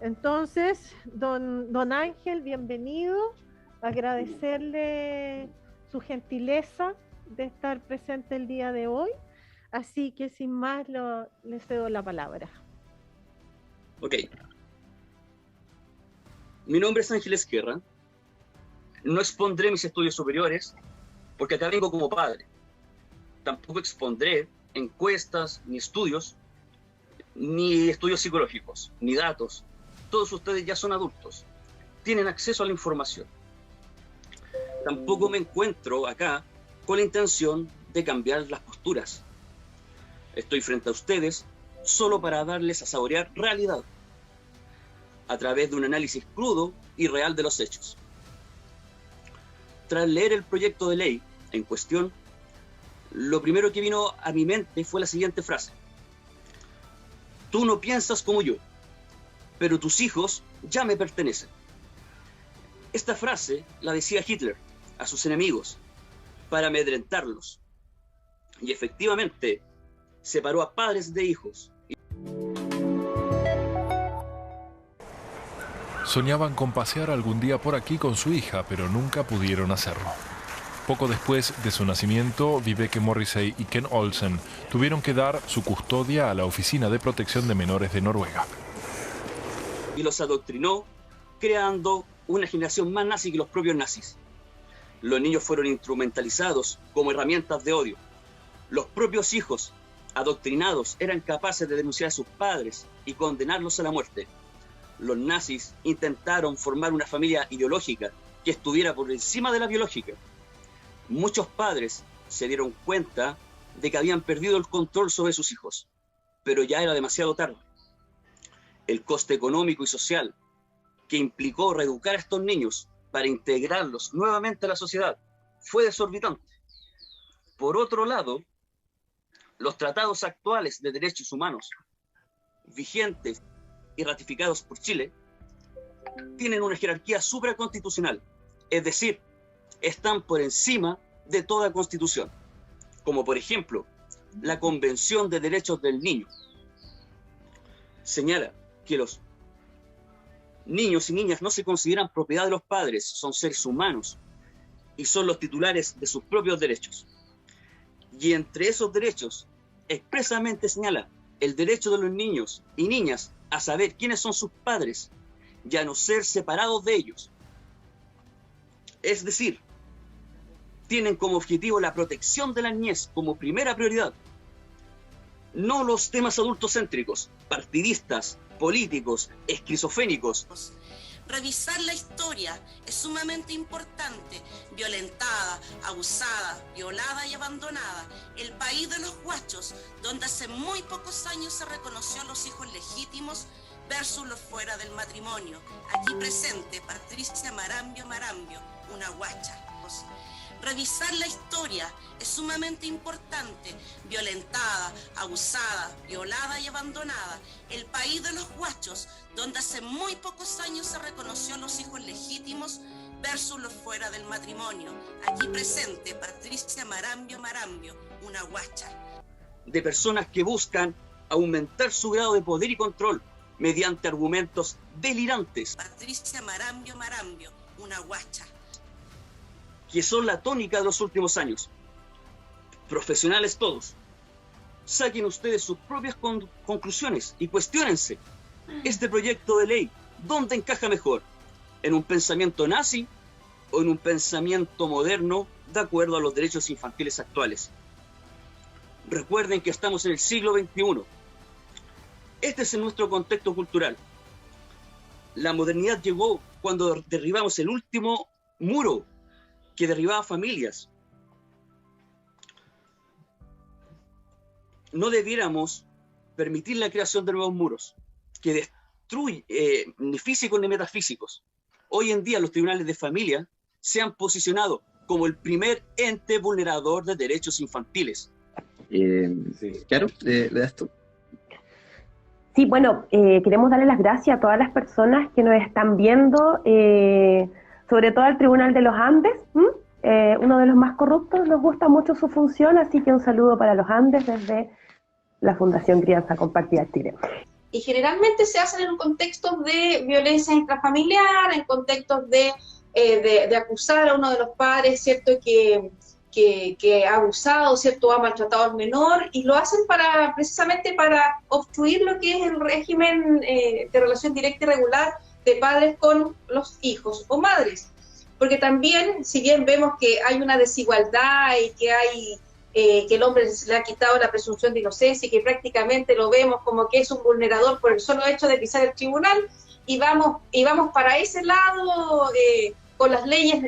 Entonces, don Ángel, bienvenido, agradecerle su gentileza de estar presente el día de hoy, así que sin más le cedo la palabra. Ok. Mi nombre es Ángel Esquerra. No expondré mis estudios superiores porque acá vengo como padre. Tampoco expondré encuestas, ni estudios psicológicos, ni datos. Todos ustedes ya son adultos, tienen acceso a la información. Tampoco me encuentro acá con la intención de cambiar las posturas. Estoy frente a ustedes solo para darles a saborear realidad, a través de un análisis crudo y real de los hechos. Tras leer el proyecto de ley en cuestión, lo primero que vino a mi mente fue la siguiente frase: tú no piensas como yo, pero tus hijos ya me pertenecen. Esta frase la decía Hitler a sus enemigos para amedrentarlos, y efectivamente separó a padres de hijos. Soñaban con pasear algún día por aquí con su hija, pero nunca pudieron hacerlo. Poco después de su nacimiento, Vibeke Morrissey y Ken Olsen tuvieron que dar su custodia a la Oficina de Protección de Menores de Noruega. Y los adoctrinó, creando una generación más nazi que los propios nazis. Los niños fueron instrumentalizados como herramientas de odio. Los propios hijos, adoctrinados, eran capaces de denunciar a sus padres y condenarlos a la muerte. Los nazis intentaron formar una familia ideológica que estuviera por encima de la biológica. Muchos padres se dieron cuenta de que habían perdido el control sobre sus hijos, pero ya era demasiado tarde. El coste económico y social que implicó reeducar a estos niños para integrarlos nuevamente a la sociedad fue desorbitante. Por otro lado, los tratados actuales de derechos humanos vigentes y ratificados por Chile tienen una jerarquía supraconstitucional, es decir, están por encima de toda constitución, como por ejemplo la Convención de Derechos del Niño. Señala que los niños y niñas no se consideran propiedad de los padres, son seres humanos y son los titulares de sus propios derechos. Y entre esos derechos expresamente señala el derecho de los niños y niñas a saber quiénes son sus padres y a no ser separados de ellos. Es decir, tienen como objetivo la protección de la niñez como primera prioridad. No los temas adultocéntricos, partidistas, políticos, esquizofrénicos. Revisar la historia es sumamente importante. Violentada, abusada, violada y abandonada. El país de los guachos, donde hace muy pocos años se reconoció a los hijos legítimos versus los fuera del matrimonio. Aquí presente Patricia Marambio, una guacha. Revisar la historia es sumamente importante. Violentada, abusada, violada y abandonada. El país de los guachos, donde hace muy pocos años se reconoció a los hijos legítimos versus los fuera del matrimonio. Aquí presente Patricia Marambio, una guacha. De personas que buscan aumentar su grado de poder y control mediante argumentos delirantes. Patricia Marambio, una guacha. Que son la tónica de los últimos años. Profesionales todos, saquen ustedes sus propias conclusiones y cuestiónense. Este proyecto de ley, ¿dónde encaja mejor? ¿En un pensamiento nazi o en un pensamiento moderno de acuerdo a los derechos infantiles actuales? Recuerden que estamos en el siglo XXI. Este es nuestro contexto cultural. La modernidad llegó cuando derribamos el último muro que derribaba familias. No debiéramos permitir la creación de nuevos muros que destruyen ni físicos ni metafísicos. Hoy en día los tribunales de familia se han posicionado como el primer ente vulnerador de derechos infantiles. Claro, ¿le das tú? Sí, bueno, queremos darle las gracias a todas las personas que nos están viendo, sobre todo al Tribunal de los Andes, uno de los más corruptos. Nos gusta mucho su función, así que un saludo para los Andes desde la Fundación Crianza Compartida Chile. y generalmente se hacen en contextos de violencia intrafamiliar, en contextos de acusar a uno de los padres, ¿cierto?, que ha abusado, ¿cierto?, ha maltratado al menor, y lo hacen precisamente para obstruir lo que es el régimen de relación directa y regular de padres con los hijos o madres. Porque también, si bien vemos que hay una desigualdad y que el hombre se le ha quitado la presunción de inocencia y que prácticamente lo vemos como que es un vulnerador por el solo hecho de pisar el tribunal, y vamos para ese lado con las leyes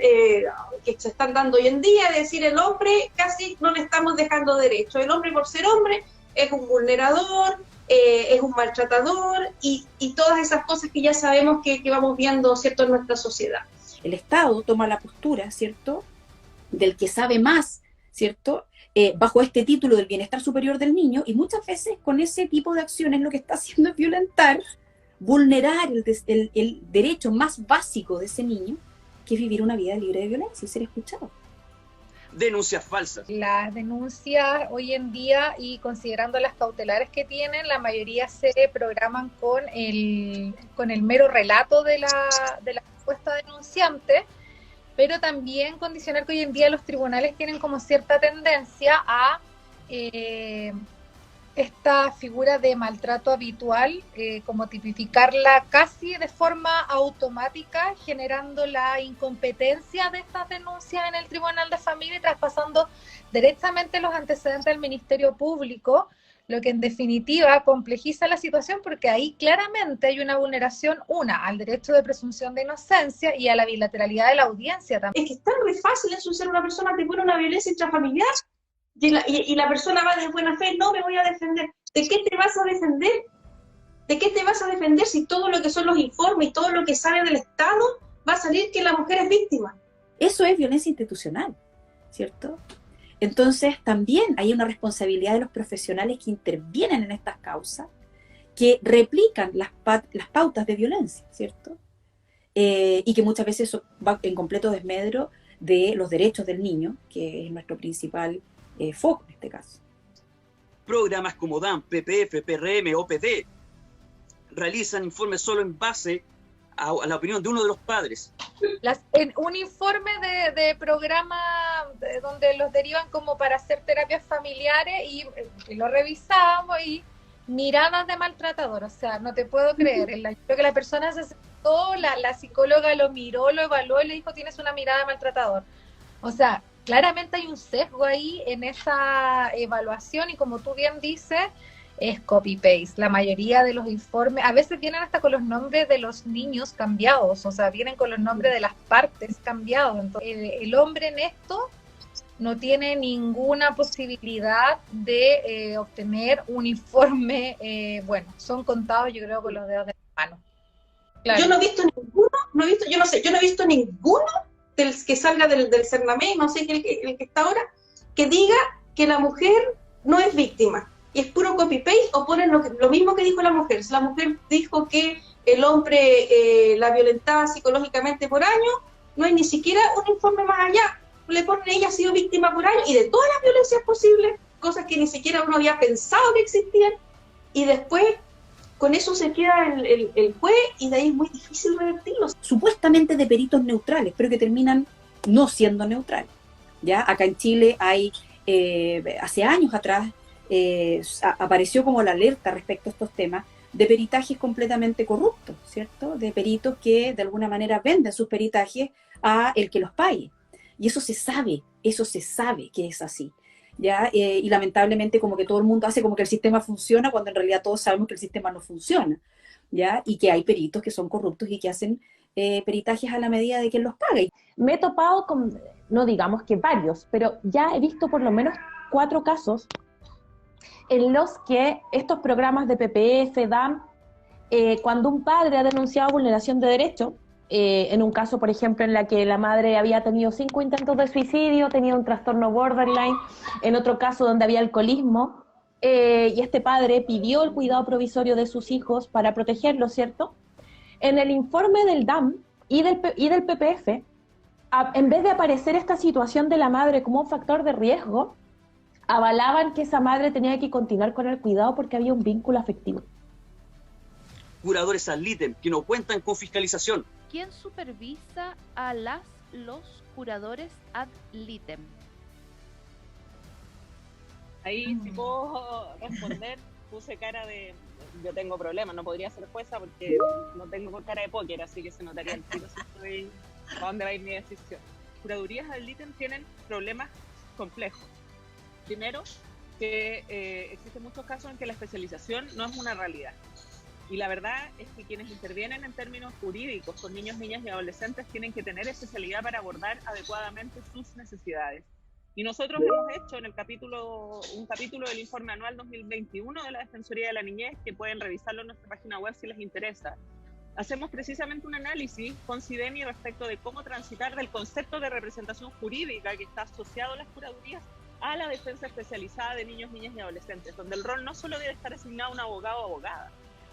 que se están dando hoy en día, es decir, el hombre casi no le estamos dejando derecho. El hombre, por ser hombre, es un vulnerador, es un maltratador y todas esas cosas que ya sabemos que vamos viendo, ¿cierto?, en nuestra sociedad. El Estado toma la postura, ¿cierto?, del que sabe más, ¿cierto?, bajo este título del bienestar superior del niño, y muchas veces con ese tipo de acciones lo que está haciendo es violentar, vulnerar el derecho más básico de ese niño, que es vivir una vida libre de violencia y ser escuchado. Denuncias falsas. Las denuncias hoy en día, y considerando las cautelares que tienen, la mayoría se programan con el mero relato de la supuesta denunciante, pero también condicionar que hoy en día los tribunales tienen como cierta tendencia a esta figura de maltrato habitual, como tipificarla casi de forma automática, generando la incompetencia de estas denuncias en el Tribunal de Familia y traspasando directamente los antecedentes al Ministerio Público, lo que en definitiva complejiza la situación, porque ahí claramente hay una vulneración, al derecho de presunción de inocencia y a la bilateralidad de la audiencia también. Es que está muy fácil ensuciar a una persona que pone una violencia intrafamiliar y la persona va de buena fe, no me voy a defender. ¿De qué te vas a defender? ¿De qué te vas a defender si todo lo que son los informes y todo lo que sale del Estado va a salir que la mujer es víctima? Eso es violencia institucional, ¿cierto? Entonces también hay una responsabilidad de los profesionales que intervienen en estas causas, que replican las pautas de violencia, ¿cierto? Y que muchas veces eso va en completo desmedro de los derechos del niño, que es nuestro principal foco en este caso. Programas como DAM, PPF, PRM, OPD realizan informes solo en base a la opinión de uno de los padres. En un informe de programa donde los derivan como para hacer terapias familiares y lo revisábamos y miradas de maltratador, o sea, no te puedo creer. Creo que la persona se sentó, la psicóloga lo miró, lo evaluó y le dijo: tienes una mirada de maltratador. O sea, claramente hay un sesgo ahí en esa evaluación y, como tú bien dices, es copy-paste. La mayoría de los informes, a veces vienen hasta con los nombres de los niños cambiados, o sea, vienen con los nombres de las partes cambiados. Entonces, el hombre en esto no tiene ninguna posibilidad de obtener un informe, son contados, yo creo, con los dedos de la mano. Claro. Yo no he visto ninguno del que salga del Cernamé, no sé, el que está ahora, que diga que la mujer no es víctima. Y es puro copy-paste, o ponen lo mismo que dijo la mujer. Si la mujer dijo que el hombre la violentaba psicológicamente por años, no hay ni siquiera un informe más allá. Le ponen: ella ha sido víctima por años, y de todas las violencias posibles, cosas que ni siquiera uno había pensado que existían, y después con eso se queda el juez, y de ahí es muy difícil revertirlo. Supuestamente de peritos neutrales, pero que terminan no siendo neutrales. ¿Ya? Acá en Chile hay, hace años atrás, apareció como la alerta respecto a estos temas de peritajes completamente corruptos, ¿cierto? De peritos que de alguna manera venden sus peritajes a el que los pague. Y eso se sabe que es así, ¿ya? Y lamentablemente como que todo el mundo hace como que el sistema funciona, cuando en realidad todos sabemos que el sistema no funciona, ¿ya? Y que hay peritos que son corruptos y que hacen peritajes a la medida de quien los paga. Me he topado con, no digamos que varios, pero ya he visto por lo menos 4 casos en los que estos programas de PPF, DAM, cuando un padre ha denunciado vulneración de derecho, en un caso, por ejemplo, en la que la madre había tenido 5 intentos de suicidio, tenía un trastorno borderline, en otro caso donde había alcoholismo, y este padre pidió el cuidado provisorio de sus hijos para protegerlos, ¿cierto? En el informe del DAM y del PPF, en vez de aparecer esta situación de la madre como un factor de riesgo, avalaban que esa madre tenía que continuar con el cuidado porque había un vínculo afectivo. curadores ad litem que no cuentan con fiscalización. ¿Quién supervisa a los curadores ad litem? Ahí si puedo responder, puse cara de yo tengo problemas, no podría ser jueza porque no tengo cara de póker, así que se notaría el tiro si estoy a dónde va a ir mi decisión. Curadurías ad litem tienen problemas complejos. Primero, que existen muchos casos en que la especialización no es una realidad. Y la verdad es que quienes intervienen en términos jurídicos con niños, niñas y adolescentes tienen que tener especialidad para abordar adecuadamente sus necesidades. Y nosotros hemos hecho en un capítulo del informe anual 2021 de la Defensoría de la Niñez, que pueden revisarlo en nuestra página web si les interesa. Hacemos precisamente un análisis con CIDEMI respecto de cómo transitar del concepto de representación jurídica que está asociado a las curadurías a la defensa especializada de niños, niñas y adolescentes, donde el rol no solo debe estar asignado a un abogado o abogada,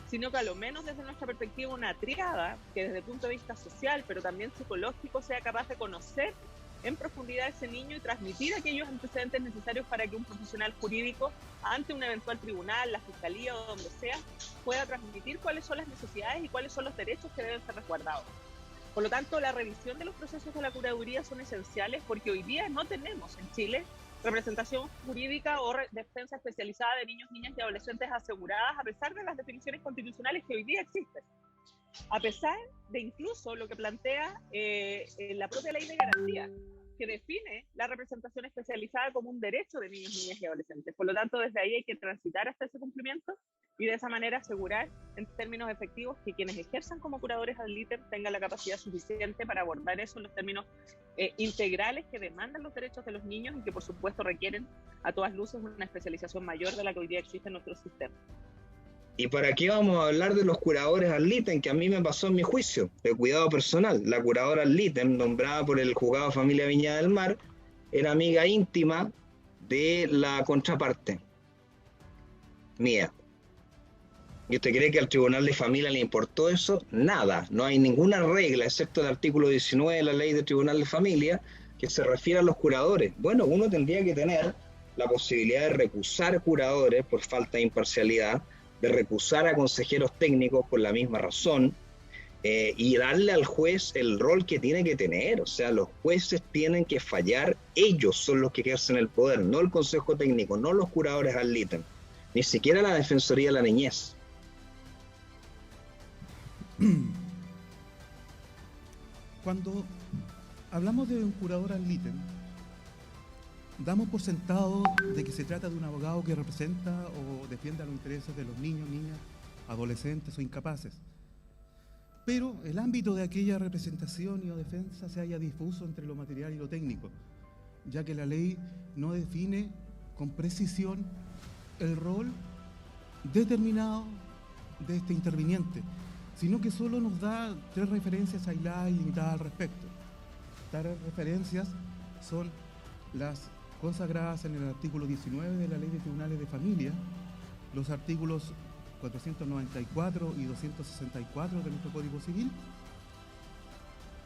sino que a lo menos desde nuestra perspectiva una tríada que desde el punto de vista social, pero también psicológico, sea capaz de conocer en profundidad a ese niño y transmitir aquellos antecedentes necesarios para que un profesional jurídico, ante un eventual tribunal, la fiscalía o donde sea, pueda transmitir cuáles son las necesidades y cuáles son los derechos que deben ser resguardados. Por lo tanto, la revisión de los procesos de la curaduría son esenciales porque hoy día no tenemos en Chile representación jurídica o defensa especializada de niños, niñas y adolescentes aseguradas, a pesar de las definiciones constitucionales que hoy día existen. A pesar de incluso lo que plantea la propia ley de garantía, que define la representación especializada como un derecho de niños, niñas y adolescentes. Por lo tanto, desde ahí hay que transitar hasta ese cumplimiento y de esa manera asegurar en términos efectivos que quienes ejerzan como curadores ad litem tengan la capacidad suficiente para abordar eso en los términos integrales que demandan los derechos de los niños y que por supuesto requieren a todas luces una especialización mayor de la que hoy día existe en nuestro sistema. ¿Y para qué vamos a hablar de los curadores ad litem? Que a mí me pasó en mi juicio de cuidado personal. La curadora ad litem, nombrada por el juzgado de familia Viña del Mar, era amiga íntima de la contraparte mía. ¿Y usted cree que al tribunal de familia le importó eso? Nada, no hay ninguna regla, excepto el artículo 19 de la ley de tribunal de familia, que se refiere a los curadores. Bueno, uno tendría que tener la posibilidad de recusar curadores por falta de imparcialidad, de recusar a consejeros técnicos por la misma razón, y darle al juez el rol que tiene que tener. O sea, los jueces tienen que fallar, ellos son los que ejercen el poder, no el consejo técnico, no los curadores ad litem, ni siquiera la Defensoría de la Niñez. Cuando hablamos de un curador ad litem, damos por sentado de que se trata de un abogado que representa o defienda los intereses de los niños, niñas, adolescentes o incapaces. Pero el ámbito de aquella representación y o defensa se halla difuso entre lo material y lo técnico, ya que la ley no define con precisión el rol determinado de este interviniente, sino que solo nos da 3 referencias aisladas y limitadas al respecto. Tales referencias son las consagradas en el artículo 19 de la Ley de Tribunales de Familia, los artículos 494 y 264 de nuestro Código Civil,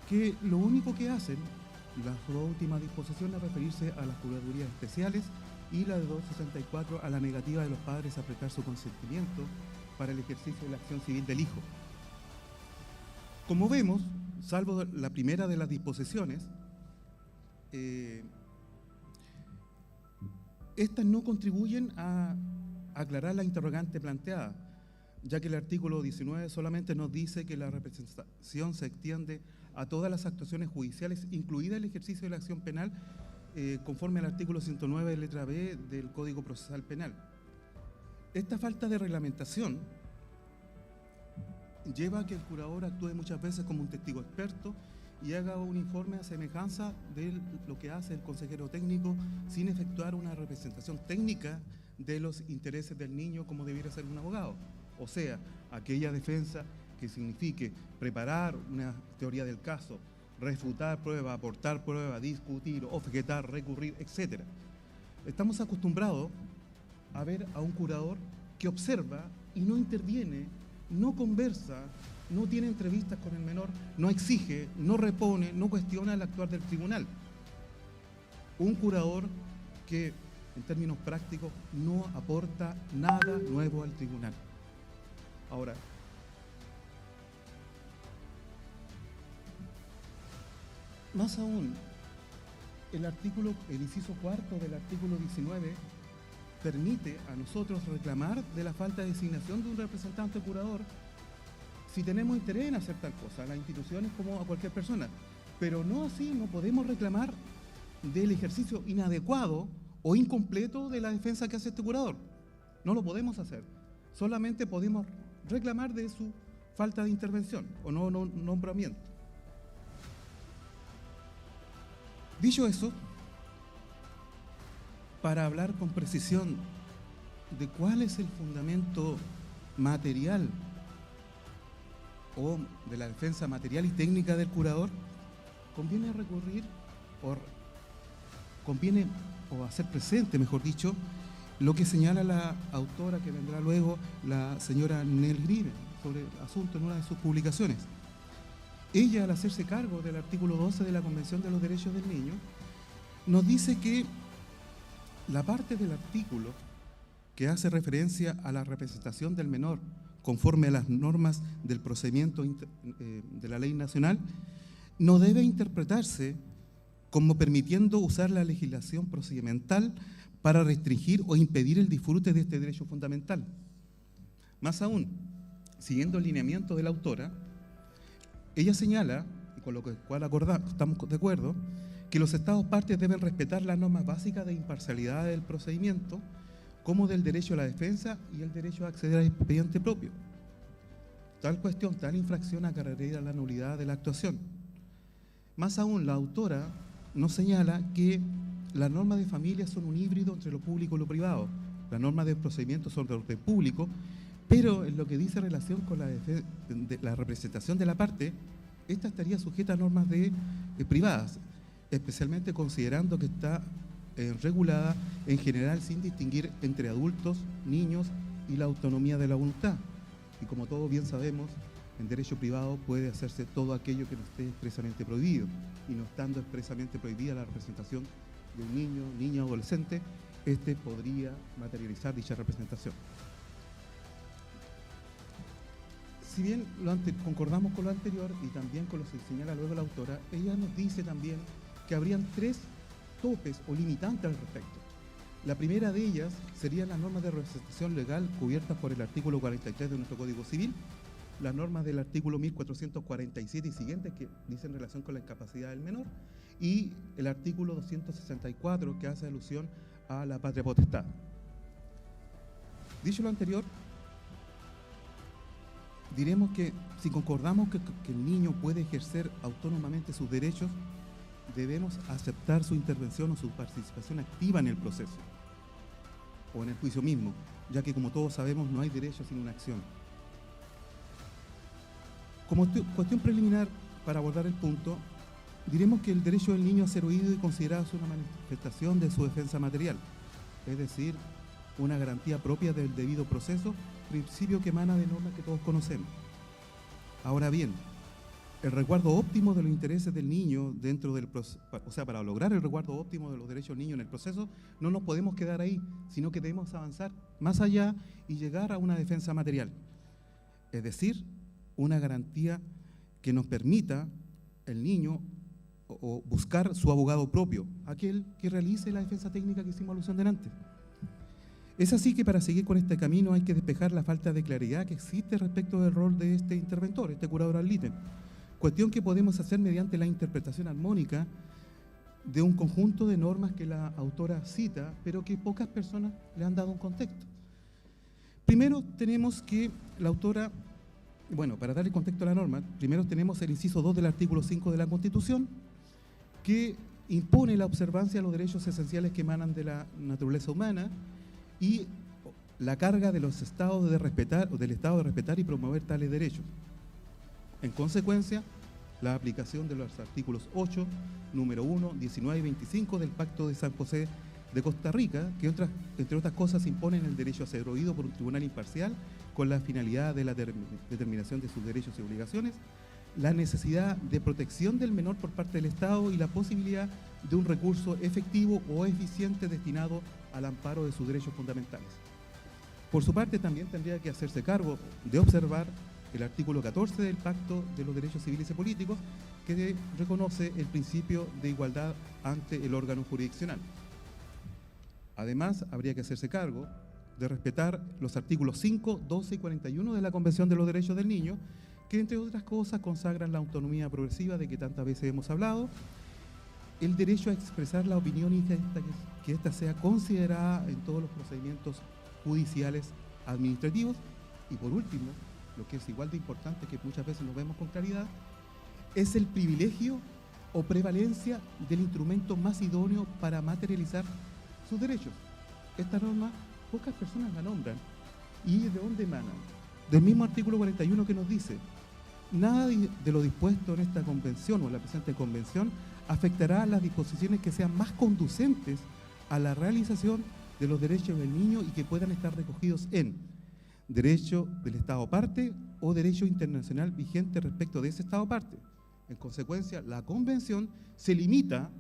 que lo único que hacen, las dos últimas disposiciones, es referirse a las curadurías especiales y la de 264 a la negativa de los padres a prestar su consentimiento para el ejercicio de la acción civil del hijo. Como vemos, salvo la primera de las disposiciones, estas no contribuyen a aclarar la interrogante planteada, ya que el artículo 19 solamente nos dice que la representación se extiende a todas las actuaciones judiciales, incluida el ejercicio de la acción penal, conforme al artículo 109, letra B del Código Procesal Penal. Esta falta de reglamentación lleva a que el curador actúe muchas veces como un testigo experto y haga un informe a semejanza de lo que hace el consejero técnico sin efectuar una representación técnica de los intereses del niño como debiera ser un abogado. O sea, aquella defensa que signifique preparar una teoría del caso, refutar prueba, aportar prueba, discutir, objetar, recurrir, etc. Estamos acostumbrados a ver a un curador que observa y no interviene, no conversa, no tiene entrevistas con el menor, no exige, no repone, no cuestiona el actuar del tribunal. Un curador que, en términos prácticos, no aporta nada nuevo al tribunal. Ahora, Más aún, el inciso cuarto del artículo 19 permite a nosotros reclamar de la falta de designación de un representante curador si tenemos interés en hacer tal cosa, a las instituciones como a cualquier persona. Pero no así, no podemos reclamar del ejercicio inadecuado o incompleto de la defensa que hace este curador. No lo podemos hacer. Solamente podemos reclamar de su falta de intervención o no nombramiento. Dicho eso, para hablar con precisión de cuál es el fundamento material o de la defensa material y técnica del curador, conviene recurrir o hacer presente, mejor dicho, lo que señala la autora que vendrá luego, la señora Nell Grieve, sobre el asunto en una de sus publicaciones. Ella, al hacerse cargo del artículo 12 de la Convención de los Derechos del Niño, nos dice que la parte del artículo que hace referencia a la representación del menor conforme a las normas del procedimiento de la ley nacional no debe interpretarse como permitiendo usar la legislación procedimental para restringir o impedir el disfrute de este derecho fundamental. Más aún, siguiendo el lineamiento de la autora, ella señala, y con lo cual estamos de acuerdo, que los Estados partes deben respetar las normas básicas de imparcialidad del procedimiento, como del derecho a la defensa y el derecho a acceder al expediente propio. Tal cuestión, tal infracción acarrearía la nulidad de la actuación. Más aún, la autora nos señala que las normas de familia son un híbrido entre lo público y lo privado. Las normas de procedimiento son de orden público, pero en lo que dice relación con la representación de la parte, esta estaría sujeta a normas privadas, especialmente considerando que está regulada en general sin distinguir entre adultos, niños y la autonomía de la voluntad. Y como todos bien sabemos, en derecho privado puede hacerse todo aquello que no esté expresamente prohibido, y no estando expresamente prohibida la representación de un niño, niña o adolescente, podría materializar dicha representación. Si bien concordamos con lo anterior y también con lo que señala luego la autora, ella nos dice también que habrían 3 topes o limitantes al respecto. La primera de ellas serían las normas de representación legal cubiertas por el artículo 43 de nuestro Código Civil, las normas del artículo 1447 y siguientes que dicen relación con la incapacidad del menor, y el artículo 264 que hace alusión a la patria potestad. Dicho lo anterior, diremos que si concordamos que el niño puede ejercer autónomamente sus derechos, debemos aceptar su intervención o su participación activa en el proceso o en el juicio mismo, ya que como todos sabemos no hay derecho sin una acción. Como cuestión preliminar para abordar el punto, diremos que el derecho del niño a ser oído y considerado es una manifestación de su defensa material, es decir, una garantía propia del debido proceso, principio que emana de normas que todos conocemos. Ahora bien, el resguardo óptimo de los intereses del niño dentro del proceso, o sea, para lograr el resguardo óptimo de los derechos del niño en el proceso, no nos podemos quedar ahí, sino que debemos avanzar más allá y llegar a una defensa material, es decir, una garantía que nos permita el niño o buscar su abogado propio, aquel que realice la defensa técnica que hicimos alusión delante. Es así que para seguir con este camino hay que despejar la falta de claridad que existe respecto del rol de este interventor, este curador ad litem, cuestión que podemos hacer mediante la interpretación armónica de un conjunto de normas que la autora cita, pero que pocas personas le han dado un contexto. Primero tenemos que la autora, bueno, para darle contexto a la norma, primero tenemos el inciso 2 del artículo 5 de la Constitución, que impone la observancia de los derechos esenciales que emanan de la naturaleza humana y la carga de los estados de respetar, o del Estado de respetar y promover tales derechos. En consecuencia, la aplicación de los artículos 8, número 1, 19 y 25 del Pacto de San José de Costa Rica, que entre otras cosas imponen el derecho a ser oído por un tribunal imparcial con la finalidad de la determinación de sus derechos y obligaciones, la necesidad de protección del menor por parte del Estado y la posibilidad de un recurso efectivo o eficiente destinado al amparo de sus derechos fundamentales. Por su parte, también tendría que hacerse cargo de observar el artículo 14 del Pacto de los Derechos Civiles y Políticos, que reconoce el principio de igualdad ante el órgano jurisdiccional. Además, habría que hacerse cargo de respetar los artículos 5, 12 y 41 de la Convención de los Derechos del Niño, que entre otras cosas consagran la autonomía progresiva de que tantas veces hemos hablado, el derecho a expresar la opinión y que ésta sea considerada en todos los procedimientos judiciales administrativos, y por último, lo que es igual de importante, que muchas veces lo vemos con claridad, es el privilegio o prevalencia del instrumento más idóneo para materializar sus derechos. Esta norma pocas personas la nombran. ¿Y de dónde emana? Del mismo artículo 41, que nos dice: nada de lo dispuesto en esta convención o en la presente convención afectará a las disposiciones que sean más conducentes a la realización de los derechos del niño y que puedan estar recogidos en derecho del Estado parte o derecho internacional vigente respecto de ese Estado parte. En consecuencia, la convención se limita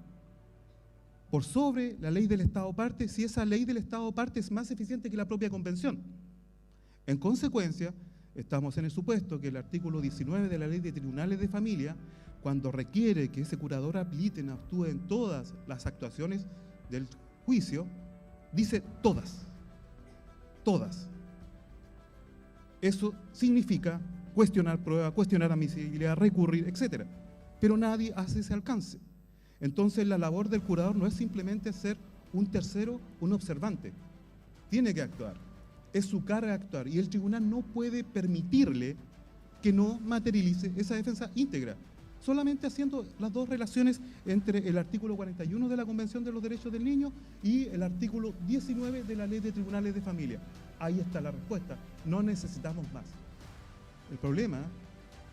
por sobre la ley del Estado parte si esa ley del Estado parte es más eficiente que la propia convención. En consecuencia, estamos en el supuesto que el artículo 19 de la Ley de Tribunales de Familia, cuando requiere que ese curador ad litem actúe en todas las actuaciones del juicio, dice todas. Todas. Eso significa cuestionar prueba, cuestionar admisibilidad, recurrir, etc. Pero nadie hace ese alcance. Entonces la labor del curador no es simplemente ser un tercero, un observante. Tiene que actuar. Es su carga actuar. Y el tribunal no puede permitirle que no materialice esa defensa íntegra. Solamente haciendo las dos relaciones entre el artículo 41 de la Convención de los Derechos del Niño y el artículo 19 de la Ley de Tribunales de Familia. Ahí está la respuesta. No necesitamos más. El problema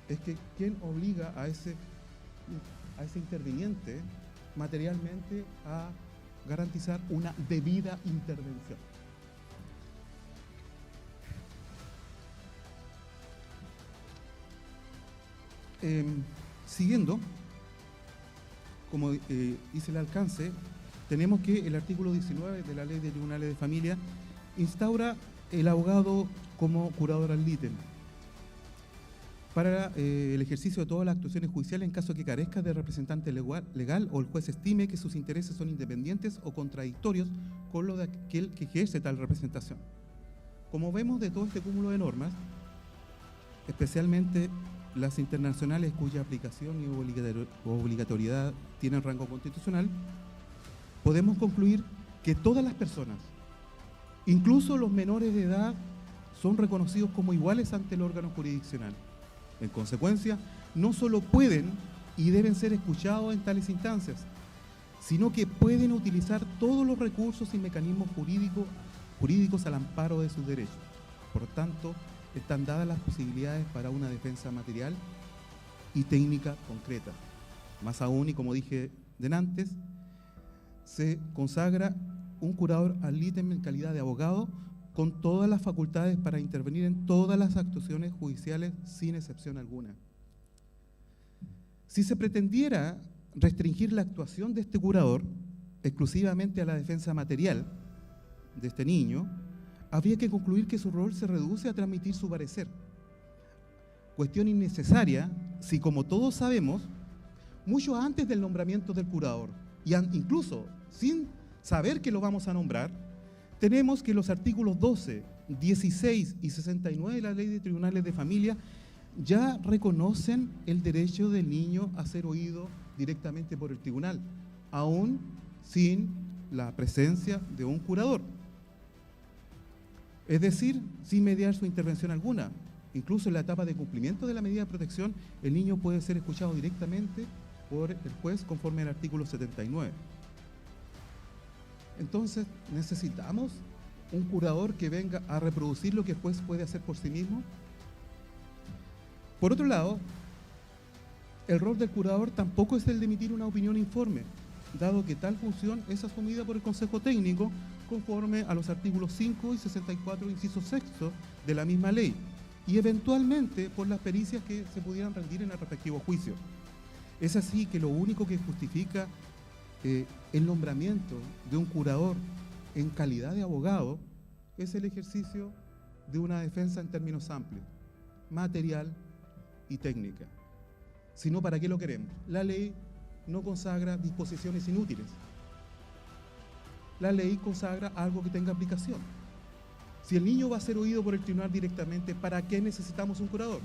es que ¿quién obliga a ese interviniente materialmente a garantizar una debida intervención? Siguiendo, como hice el alcance, tenemos que el artículo 19 de la Ley de Tribunales de Familia instaura el abogado como curador ad litem para el ejercicio de todas las actuaciones judiciales en caso que carezca de representante legal o el juez estime que sus intereses son independientes o contradictorios con lo de aquel que ejerce tal representación. Como vemos de todo este cúmulo de normas, especialmente las internacionales cuya aplicación y obligatoriedad tienen rango constitucional, podemos concluir que todas las personas, incluso los menores de edad, son reconocidos como iguales ante el órgano jurisdiccional. En consecuencia, no solo pueden y deben ser escuchados en tales instancias, sino que pueden utilizar todos los recursos y mecanismos jurídicos al amparo de sus derechos. Por tanto, están dadas las posibilidades para una defensa material y técnica concreta. Más aún, y como dije antes, se consagra un curador ad litem en calidad de abogado con todas las facultades para intervenir en todas las actuaciones judiciales sin excepción alguna. Si se pretendiera restringir la actuación de este curador exclusivamente a la defensa material de este niño, habría que concluir que su rol se reduce a transmitir su parecer. Cuestión innecesaria si, como todos sabemos, mucho antes del nombramiento del curador, y incluso sin saber que lo vamos a nombrar, tenemos que los artículos 12, 16 y 69 de la Ley de Tribunales de Familia ya reconocen el derecho del niño a ser oído directamente por el tribunal, aún sin la presencia de un curador. Es decir, sin mediar su intervención alguna. Incluso en la etapa de cumplimiento de la medida de protección, el niño puede ser escuchado directamente por el juez conforme al artículo 79. Entonces, ¿necesitamos un curador que venga a reproducir lo que el juez puede hacer por sí mismo? Por otro lado, el rol del curador tampoco es el de emitir una opinión informe, dado que tal función es asumida por el Consejo Técnico conforme a los artículos 5 y 64, inciso sexto de la misma ley, y eventualmente por las pericias que se pudieran rendir en el respectivo juicio. Es así que lo único que justifica el nombramiento de un curador en calidad de abogado es el ejercicio de una defensa en términos amplios. material y técnica. Si no, ¿para qué lo queremos? La ley no consagra disposiciones inútiles. La ley consagra algo que tenga aplicación. Si el niño va a ser oído por el tribunal directamente, ¿para qué necesitamos un curador?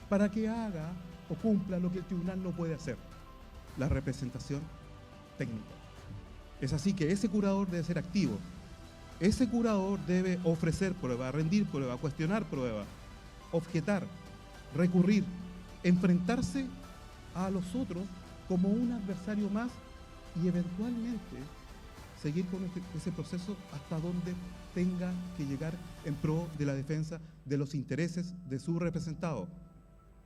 Para que haga o cumpla lo que el tribunal no puede hacer, la representación técnica. Es así que ese curador debe ser activo. Ese curador debe ofrecer prueba, rendir prueba, cuestionar prueba, objetar, recurrir, enfrentarse a los otros como un adversario más y eventualmente seguir con ese proceso hasta donde tenga que llegar en pro de la defensa de los intereses de su representado,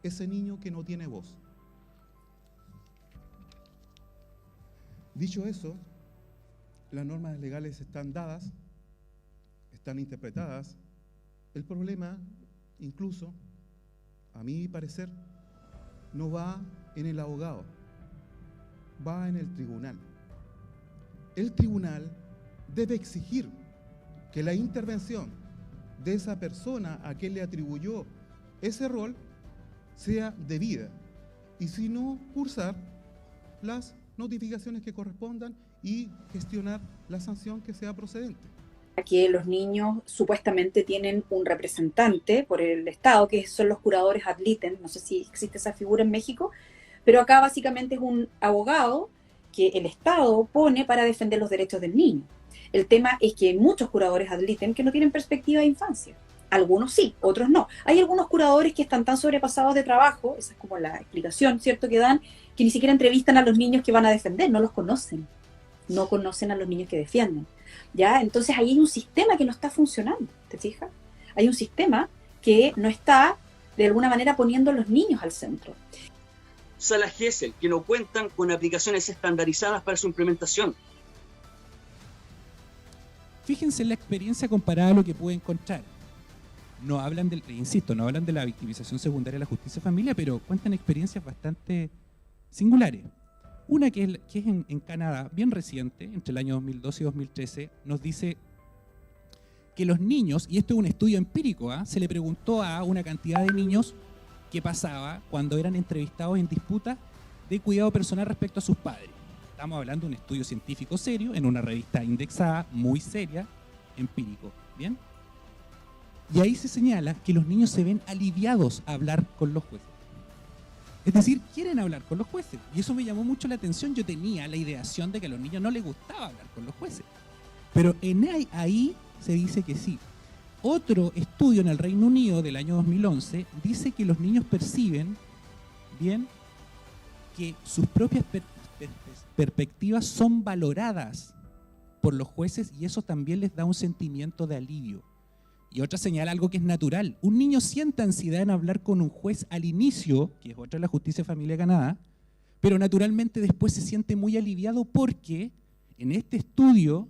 ese niño que no tiene voz. Dicho eso, las normas legales están dadas, están interpretadas. El problema, incluso, a mi parecer, no va en el abogado, va en el tribunal. El tribunal debe exigir que la intervención de esa persona a quien le atribuyó ese rol sea debida y si no, cursar las notificaciones que correspondan y gestionar la sanción que sea procedente. Que los niños supuestamente tienen un representante por el Estado, que son los curadores ad litem, no sé si existe esa figura en México, pero acá básicamente es un abogado que el Estado pone para defender los derechos del niño. El tema es que hay muchos curadores ad litem que no tienen perspectiva de infancia. Algunos sí, otros no. Hay algunos curadores que están tan sobrepasados de trabajo, esa es como la explicación, ¿cierto?, que dan, que ni siquiera entrevistan a los niños que van a defender, no los conocen. No conocen a los niños que defienden. ¿Ya? Entonces ahí hay un sistema que no está funcionando, ¿te fijas? Hay un sistema que no está, de alguna manera, poniendo a los niños al centro. Salas Gesell, que no cuentan con aplicaciones estandarizadas para su implementación. Fíjense en la experiencia comparada a lo que pude encontrar. No hablan insisto, no hablan de la victimización secundaria de la justicia de familia, pero cuentan experiencias bastante singulares. Una que es en Canadá, bien reciente, entre el año 2012 y 2013, nos dice que los niños, y esto es un estudio empírico, se le preguntó a una cantidad de niños qué pasaba cuando eran entrevistados en disputas de cuidado personal respecto a sus padres. Estamos hablando de un estudio científico serio, en una revista indexada, muy seria, empírico, ¿bien? Y ahí se señala que los niños se ven aliviados a hablar con los jueces. Es decir, quieren hablar con los jueces. Y eso me llamó mucho la atención. Yo tenía la ideación de que a los niños no les gustaba hablar con los jueces. Pero ahí se dice que sí. Otro estudio en el Reino Unido del año 2011 dice que los niños perciben, bien, que sus propias perspectivas son valoradas por los jueces y eso también les da un sentimiento de alivio. Y otra señala algo que es natural. Un niño siente ansiedad en hablar con un juez al inicio, que es otra de la justicia de familia de Canadá, pero naturalmente después se siente muy aliviado porque en este estudio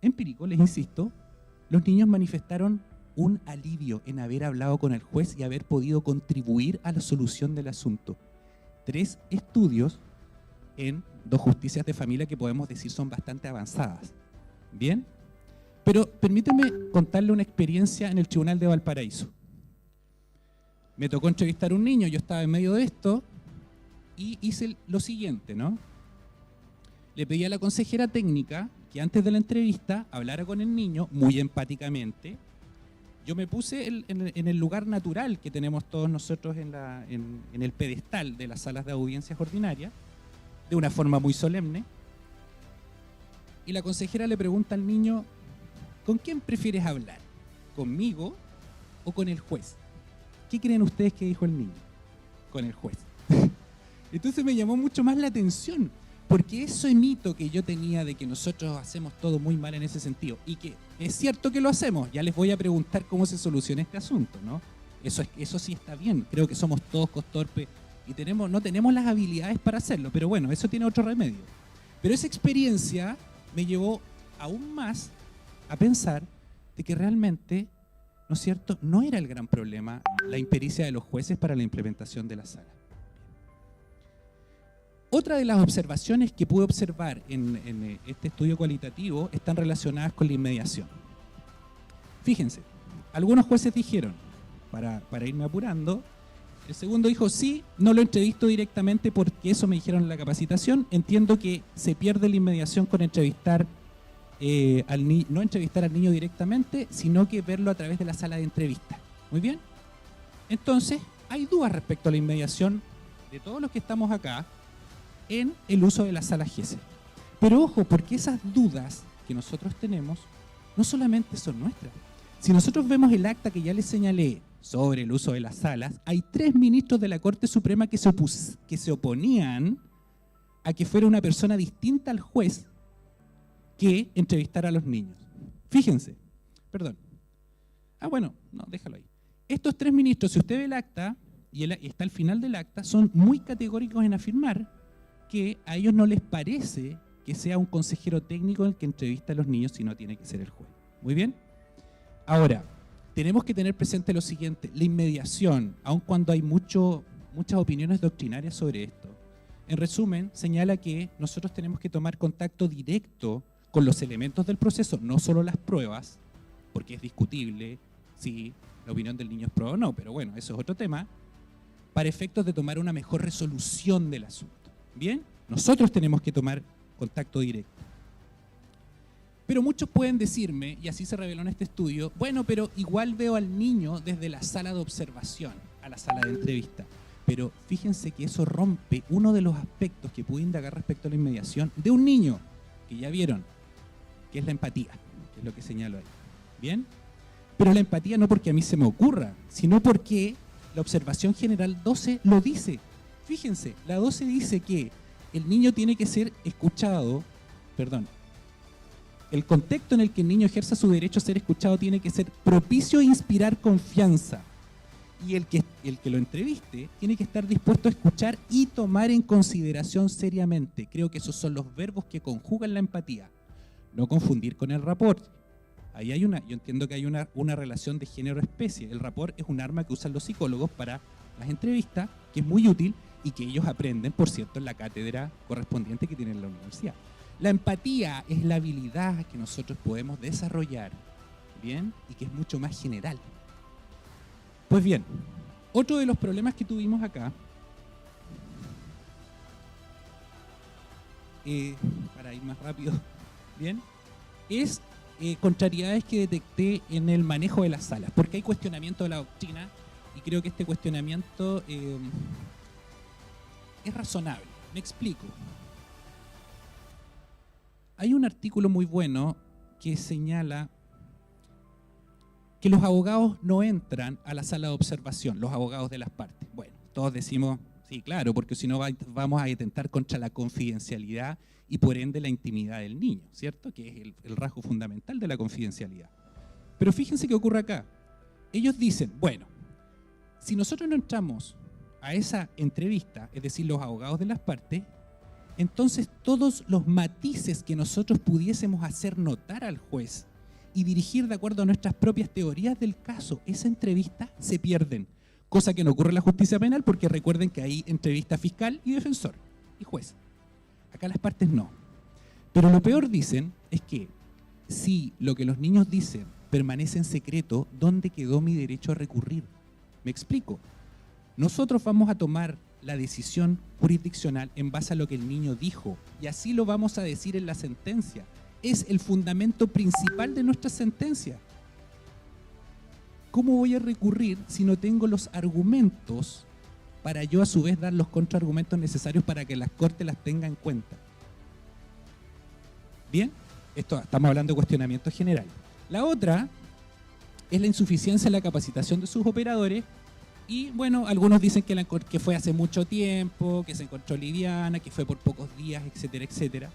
empírico, les insisto, los niños manifestaron un alivio en haber hablado con el juez y haber podido contribuir a la solución del asunto. 3 estudios en 2 justicias de familia que podemos decir son bastante avanzadas. ¿Bien? Pero permíteme contarle una experiencia en el Tribunal de Valparaíso. Me tocó entrevistar a un niño, yo estaba en medio de esto y hice lo siguiente, ¿no? Le pedí a la consejera técnica que antes de la entrevista hablara con el niño muy empáticamente. Yo me puse en el lugar natural que tenemos todos nosotros en el pedestal de las salas de audiencias ordinarias, de una forma muy solemne. Y la consejera le pregunta al niño, ¿con quién prefieres hablar? ¿Conmigo o con el juez? ¿Qué creen ustedes que dijo el niño? Con el juez. Entonces me llamó mucho más la atención, porque ese mito que yo tenía de que nosotros hacemos todo muy mal en ese sentido, y que es cierto que lo hacemos, ya les voy a preguntar cómo se soluciona este asunto, ¿no? Eso sí está bien, creo que somos todos torpes y no tenemos las habilidades para hacerlo, pero bueno, eso tiene otro remedio. Pero esa experiencia me llevó aún más a pensar de que realmente, ¿no es cierto?, no era el gran problema la impericia de los jueces para la implementación de la sala. Otra de las observaciones que pude observar en este estudio cualitativo están relacionadas con la inmediación. Fíjense, algunos jueces dijeron, para irme apurando. El segundo dijo, sí, no lo entrevisto directamente porque eso me dijeron en la capacitación. Entiendo que se pierde la inmediación con entrevistar no entrevistar al niño directamente, sino que verlo a través de la sala de entrevista. Muy bien. Entonces, hay dudas respecto a la inmediación de todos los que estamos acá en el uso de la sala GESEL. Pero ojo, porque esas dudas que nosotros tenemos no solamente son nuestras. Si nosotros vemos el acta que ya les señalé sobre el uso de las salas, hay 3 ministros de la Corte Suprema que se oponían a que fuera una persona distinta al juez que entrevistara a los niños. Fíjense, perdón. Bueno, no, déjalo ahí. Estos 3 ministros, si usted ve el acta, y está al final del acta, son muy categóricos en afirmar que a ellos no les parece que sea un consejero técnico el que entrevista a los niños, sino tiene que ser el juez. Muy bien. Ahora, tenemos que tener presente lo siguiente, la inmediación, aun cuando hay muchas opiniones doctrinarias sobre esto, en resumen, señala que nosotros tenemos que tomar contacto directo con los elementos del proceso, no solo las pruebas, porque es discutible si la opinión del niño es prueba o no, pero bueno, eso es otro tema, para efectos de tomar una mejor resolución del asunto. ¿Bien? Nosotros tenemos que tomar contacto directo. Pero muchos pueden decirme, y así se reveló en este estudio, bueno, pero igual veo al niño desde la sala de observación a la sala de entrevista. Pero fíjense que eso rompe uno de los aspectos que pude indagar respecto a la inmediación de un niño, que ya vieron, que es la empatía, que es lo que señalo ahí. ¿Bien? Pero la empatía no porque a mí se me ocurra, sino porque la observación general 12 lo dice. Fíjense, la 12 dice que el niño tiene que ser escuchado, el contexto en el que el niño ejerza su derecho a ser escuchado tiene que ser propicio a inspirar confianza. Y el que lo entreviste tiene que estar dispuesto a escuchar y tomar en consideración seriamente. Creo que esos son los verbos que conjugan la empatía. No confundir con el rapport. Ahí yo entiendo que hay una relación de género-especie. El rapport es un arma que usan los psicólogos para las entrevistas, que es muy útil y que ellos aprenden, por cierto, en la cátedra correspondiente que tienen en la universidad. La empatía es la habilidad que nosotros podemos desarrollar, ¿bien? Y que es mucho más general. Pues bien, otro de los problemas que tuvimos acá, para ir más rápido, ¿bien? Es contrariedades que detecté en el manejo de las salas, porque hay cuestionamiento de la doctrina y creo que este cuestionamiento es razonable. Me explico. Hay un artículo muy bueno que señala que los abogados no entran a la sala de observación, los abogados de las partes. Bueno, todos decimos, sí, claro, porque si no vamos a atentar contra la confidencialidad y por ende la intimidad del niño, ¿cierto? Que es el rasgo fundamental de la confidencialidad. Pero fíjense qué ocurre acá. Ellos dicen, bueno, si nosotros no entramos a esa entrevista, es decir, los abogados de las partes, entonces todos los matices que nosotros pudiésemos hacer notar al juez y dirigir de acuerdo a nuestras propias teorías del caso, esa entrevista se pierden. Cosa que no ocurre en la justicia penal porque recuerden que hay entrevista fiscal y defensor y juez. Acá las partes no. Pero lo peor dicen es que si lo que los niños dicen permanece en secreto, ¿dónde quedó mi derecho a recurrir? Me explico. Nosotros vamos a tomar la decisión jurisdiccional en base a lo que el niño dijo y así lo vamos a decir en la sentencia. Es el fundamento principal de nuestra sentencia. ¿Cómo voy a recurrir si no tengo los argumentos para yo a su vez dar los contraargumentos necesarios para que las cortes las tengan en cuenta? Bien, estamos hablando de cuestionamiento general. La otra es la insuficiencia en la capacitación de sus operadores. Y bueno, algunos dicen que fue hace mucho tiempo, que se encontró liviana, que fue por pocos días, etcétera, etcétera.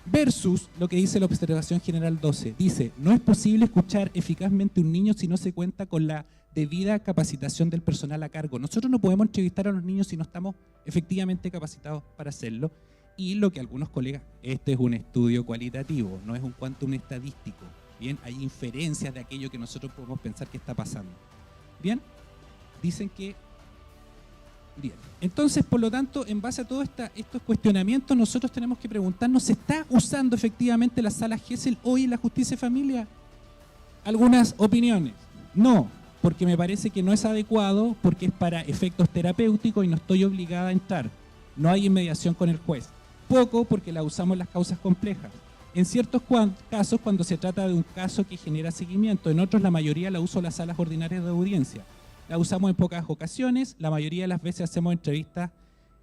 Versus lo que dice la observación general 12. Dice, no es posible escuchar eficazmente a un niño si no se cuenta con la debida capacitación del personal a cargo. Nosotros no podemos entrevistar a los niños si no estamos efectivamente capacitados para hacerlo. Y lo que algunos colegas, este es un estudio cualitativo, no es un quantum estadístico. Bien, hay inferencias de aquello que nosotros podemos pensar que está pasando. Bien. Dicen que... Bien. Entonces, por lo tanto, en base a todos estos cuestionamientos, nosotros tenemos que preguntarnos, ¿se está usando efectivamente la sala GESEL hoy en la justicia de familia? Algunas opiniones. No. porque me parece que no es adecuado, porque es para efectos terapéuticos y no estoy obligada a entrar. No hay inmediación con el juez. Poco, porque la usamos en las causas complejas. En ciertos casos, cuando se trata de un caso que genera seguimiento, en otros la mayoría la uso en las salas ordinarias de audiencia. La usamos en pocas ocasiones, la mayoría de las veces hacemos entrevistas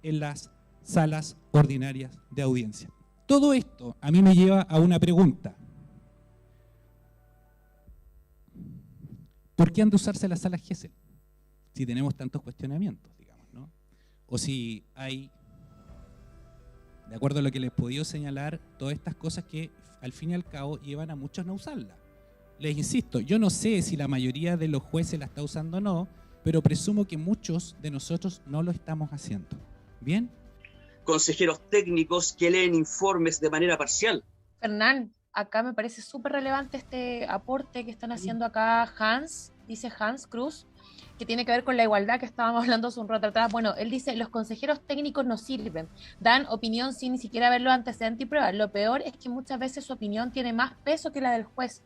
en las salas ordinarias de audiencia. Todo esto a mí me lleva a una pregunta. ¿Por qué han de usarse las salas Gesell? Si tenemos tantos cuestionamientos, digamos, ¿no? O si hay, de acuerdo a lo que les he podido señalar, todas estas cosas que al fin y al cabo llevan a muchos no usarla. Les insisto, yo no sé si la mayoría de los jueces la está usando o no, pero presumo que muchos de nosotros no lo estamos haciendo. ¿Bien? Consejeros técnicos que leen informes de manera parcial. Fernán, acá me parece súper relevante este aporte que están haciendo acá dice Hans Cruz, que tiene que ver con la igualdad que estábamos hablando hace un rato atrás. Bueno, él dice, los consejeros técnicos no sirven, dan opinión sin ni siquiera ver los antecedentes y pruebas. Lo peor es que muchas veces su opinión tiene más peso que la del juez.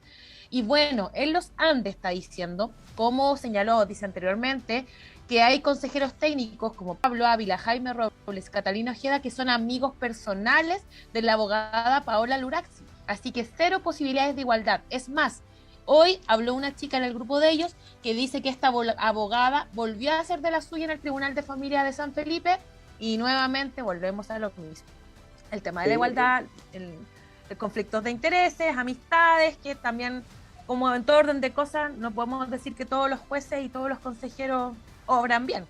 Y bueno, él los Andes está diciendo, como señaló, dice anteriormente, que hay consejeros técnicos como Pablo Ávila, Jaime Robles, Catalina Ojeda, que son amigos personales de la abogada Paola Luraxi. Así que cero posibilidades de igualdad. Es más, hoy habló una chica en el grupo de ellos que dice que esta abogada volvió a hacer de la suya en el Tribunal de Familia de San Felipe y nuevamente volvemos a lo mismo. El tema de la igualdad, el conflictos de intereses, amistades, que también, como en todo orden de cosas, no podemos decir que todos los jueces y todos los consejeros obran bien.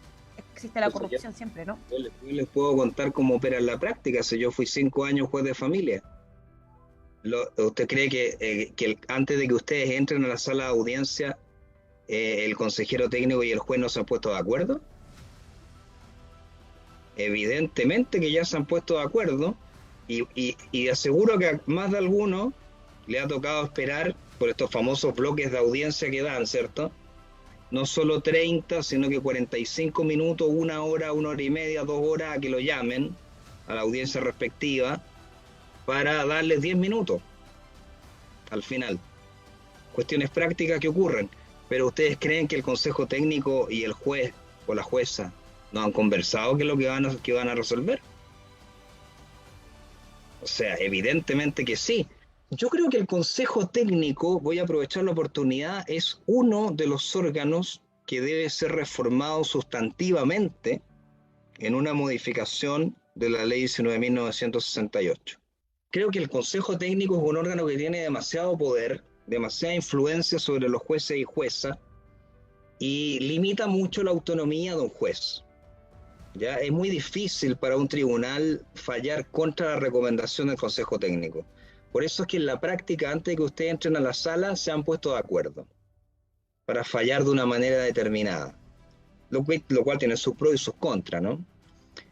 Existe la corrupción siempre, ¿no? Yo les puedo contar cómo opera en la práctica. Si yo fui 5 años juez de familia. ¿Usted cree que antes de que ustedes entren a la sala de audiencia, el consejero técnico y el juez no se han puesto de acuerdo? Evidentemente que ya se han puesto de acuerdo y aseguro que a más de alguno le ha tocado esperar por estos famosos bloques de audiencia que dan, ¿cierto? No solo 30, sino que 45 minutos, 1 hora, 1 hora y media, 2 horas a que lo llamen a la audiencia respectiva para darles 10 minutos al final. Cuestiones prácticas que ocurren. Pero ¿ustedes creen que el consejo técnico y el juez o la jueza no han conversado qué es lo que van a resolver? O sea, evidentemente que sí. Yo creo que el consejo técnico, voy a aprovechar la oportunidad, es uno de los órganos que debe ser reformado sustantivamente en una modificación de la ley 19.968. Creo que el consejo técnico es un órgano que tiene demasiado poder, demasiada influencia sobre los jueces y juezas y limita mucho la autonomía de un juez. ¿Ya? Es muy difícil para un tribunal fallar contra la recomendación del consejo técnico. Por eso es que en la práctica, antes de que ustedes entren a la sala, se han puesto de acuerdo para fallar de una manera determinada, lo cual tiene sus pros y sus contras, ¿no?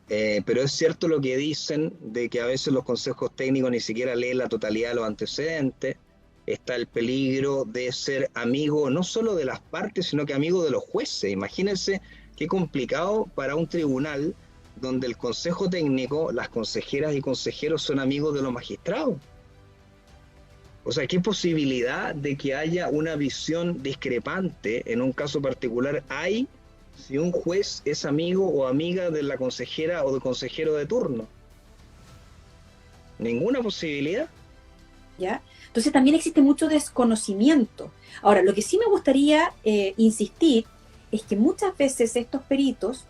Pero es cierto lo que dicen de que a veces los consejos técnicos ni siquiera leen la totalidad de los antecedentes. Está el peligro de ser amigo no solo de las partes, sino que amigo de los jueces. Imagínense qué complicado para un tribunal donde el consejo técnico, las consejeras y consejeros son amigos de los magistrados. O sea, ¿qué posibilidad de que haya una visión discrepante en un caso particular hay si un juez es amigo o amiga de la consejera o del consejero de turno? Ninguna posibilidad. ¿Ya? Entonces también existe mucho desconocimiento. Ahora, lo que sí me gustaría insistir es que muchas veces estos peritos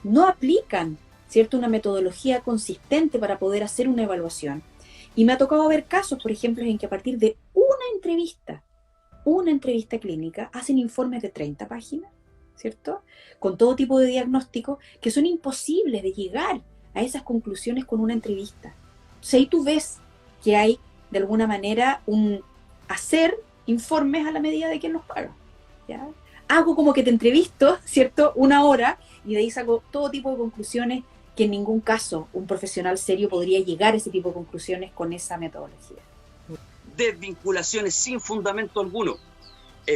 no aplican, ¿cierto?, una metodología consistente para poder hacer una evaluación. Y me ha tocado ver casos, por ejemplo, en que a partir de una entrevista clínica, hacen informes de 30 páginas, ¿cierto?, con todo tipo de diagnósticos que son imposibles de llegar a esas conclusiones con una entrevista. Entonces ahí tú ves que hay, de alguna manera, un hacer informes a la medida de quien los paga, ¿ya? Hago como que te entrevisto, ¿cierto?, 1 hora, y de ahí saco todo tipo de conclusiones que en ningún caso un profesional serio podría llegar a ese tipo de conclusiones con esa metodología. Desvinculaciones sin fundamento alguno,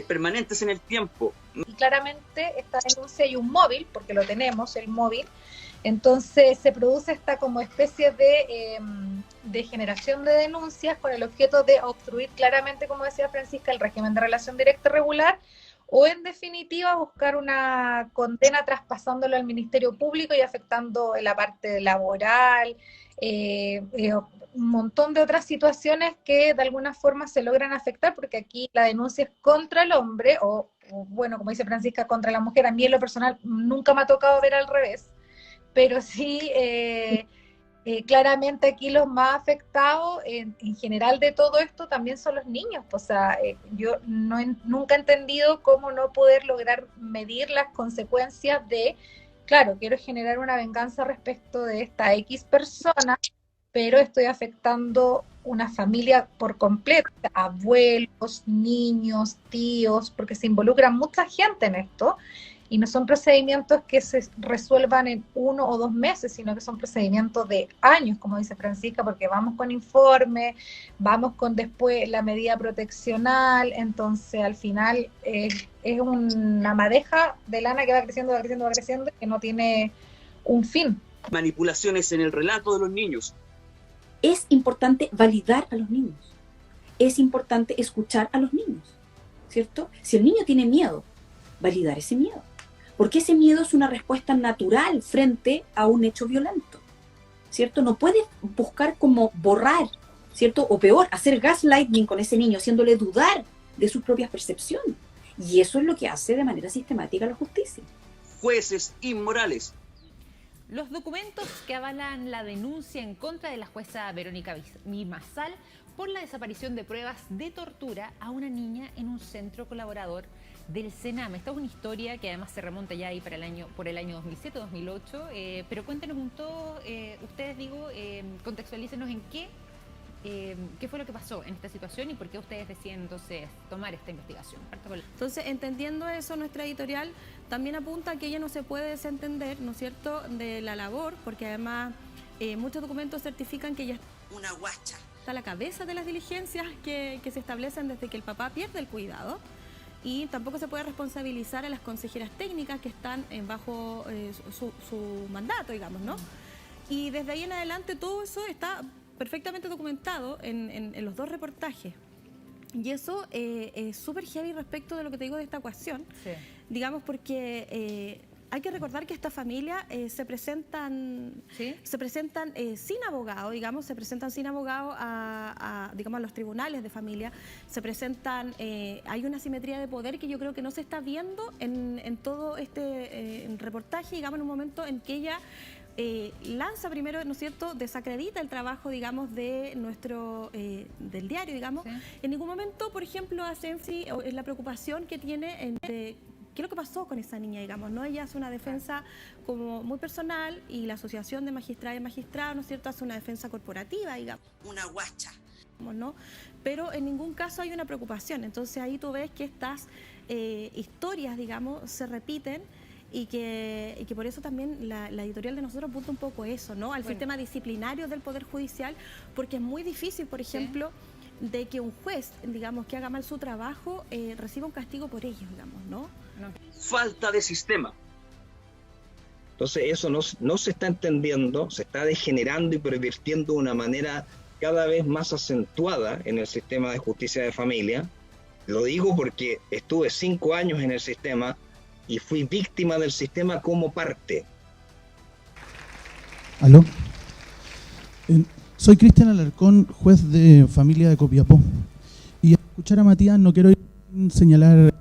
permanentes en el tiempo. Y claramente esta denuncia hay un móvil, porque lo tenemos, el móvil, entonces se produce esta como especie de generación de denuncias con el objeto de obstruir claramente, como decía Francisca, el régimen de relación directa y regular, o en definitiva buscar una condena traspasándolo al Ministerio Público y afectando la parte laboral, un montón de otras situaciones que de alguna forma se logran afectar, porque aquí la denuncia es contra el hombre, o bueno, como dice Francisca, contra la mujer. A mí en lo personal nunca me ha tocado ver al revés, pero sí, claramente aquí los más afectados en general de todo esto también son los niños. O sea, yo nunca he entendido cómo no poder lograr medir las consecuencias de, claro, quiero generar una venganza respecto de esta X persona, pero estoy afectando una familia por completo, abuelos, niños, tíos, porque se involucra mucha gente en esto, y no son procedimientos que se resuelvan en 1 o 2 meses, sino que son procedimientos de años, como dice Francisca, porque vamos con informe, vamos con después la medida proteccional. Entonces al final es una madeja de lana que va creciendo, va creciendo, va creciendo, que no tiene un fin. Manipulaciones en el relato de los niños. Es importante validar a los niños, es importante escuchar a los niños, ¿cierto? Si el niño tiene miedo, validar ese miedo, porque ese miedo es una respuesta natural frente a un hecho violento, ¿cierto? No puedes buscar como borrar, ¿cierto? O peor, hacer gaslighting con ese niño, haciéndole dudar de sus propias percepciones, y eso es lo que hace de manera sistemática la justicia. Jueces inmorales. Los documentos que avalan la denuncia en contra de la jueza Verónica Marsal por la desaparición de pruebas de tortura a una niña en un centro colaborador del Sename. Esta es una historia que además se remonta ya ahí por el año 2007-2008, pero cuéntenos un todo, ustedes contextualícenos en qué fue lo que pasó en esta situación y por qué ustedes deciden entonces tomar esta investigación. Entonces, entendiendo eso, nuestra editorial también apunta a que ella no se puede desentender, ¿no es cierto?, de la labor, porque además muchos documentos certifican que ella una guacha está a la cabeza de las diligencias que se establecen desde que el papá pierde el cuidado, y tampoco se puede responsabilizar a las consejeras técnicas que están bajo su mandato, digamos, ¿no? Y desde ahí en adelante todo eso está perfectamente documentado en los 2 reportajes. Y eso es súper heavy respecto de lo que te digo de esta ecuación, sí. Digamos, porque hay que recordar que esta familia se presentan sin abogado, digamos, se presentan sin abogado a los tribunales de familia, se presentan, hay una asimetría de poder que yo creo que no se está viendo en todo este reportaje, digamos, en un momento en que ella lanza primero, ¿no es cierto?, desacredita el trabajo, digamos, de del diario, digamos. Sí. En ningún momento, por ejemplo, hace énfasis en la preocupación que tiene entre qué es lo que pasó con esa niña, digamos, ¿no? Ella hace una defensa como muy personal y la Asociación de Magistradas y Magistrados, ¿no es cierto?, hace una defensa corporativa, digamos. Una guacha. ¿No? Pero en ningún caso hay una preocupación. Entonces ahí tú ves que estas historias, digamos, se repiten. Y que por eso también la editorial de nosotros apunta un poco eso, ¿no? Al sistema disciplinario del Poder Judicial, porque es muy difícil, por ejemplo, de que un juez, digamos, que haga mal su trabajo, reciba un castigo por ello, digamos, ¿no? Falta de sistema. Entonces eso no se está entendiendo, se está degenerando y pervirtiendo de una manera cada vez más acentuada en el sistema de justicia de familia. Lo digo porque estuve 5 años en el sistema y fui víctima del sistema como parte. ¿Aló? Soy Cristian Alarcón, juez de familia de Copiapó. Y al escuchar a Matías no quiero señalar,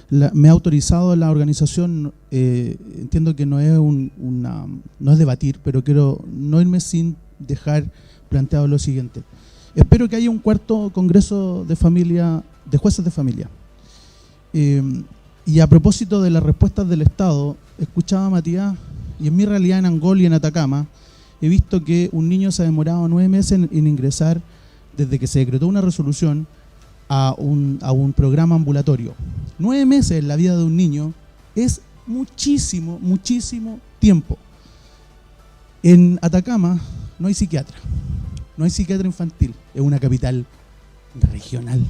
me ha autorizado la organización, entiendo que no es no es debatir, pero quiero no irme sin dejar planteado lo siguiente. Espero que haya un 4º congreso de familia, de jueces de familia. Y a propósito de las respuestas del Estado, escuchaba a Matías, y en mi realidad en Angol y en Atacama, he visto que un niño se ha demorado 9 meses en ingresar desde que se decretó una resolución a un programa ambulatorio. 9 meses en la vida de un niño es muchísimo, muchísimo tiempo. En Atacama no hay psiquiatra infantil, es una capital regional.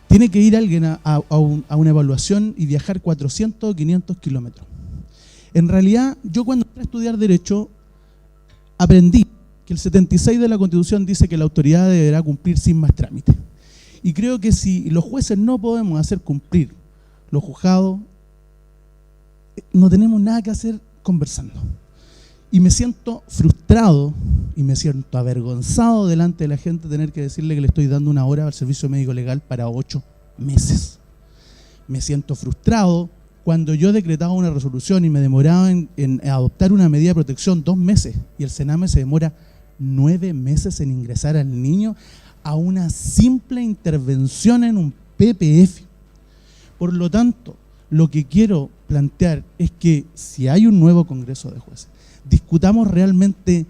Tiene que ir alguien a una evaluación y viajar 400 o 500 kilómetros. En realidad, yo cuando entré a estudiar Derecho, aprendí que el 76 de la Constitución dice que la autoridad deberá cumplir sin más trámite. Y creo que si los jueces no podemos hacer cumplir los juzgados, no tenemos nada que hacer conversando. Y me siento frustrado y me siento avergonzado delante de la gente tener que decirle que le estoy dando una hora al servicio médico legal para 8 meses. Me siento frustrado cuando yo decretaba una resolución y me demoraba en adoptar una medida de protección 2 meses y el Sename se demora 9 meses en ingresar al niño a una simple intervención en un PPF. Por lo tanto, lo que quiero plantear es que si hay un nuevo Congreso de Jueces, discutamos realmente,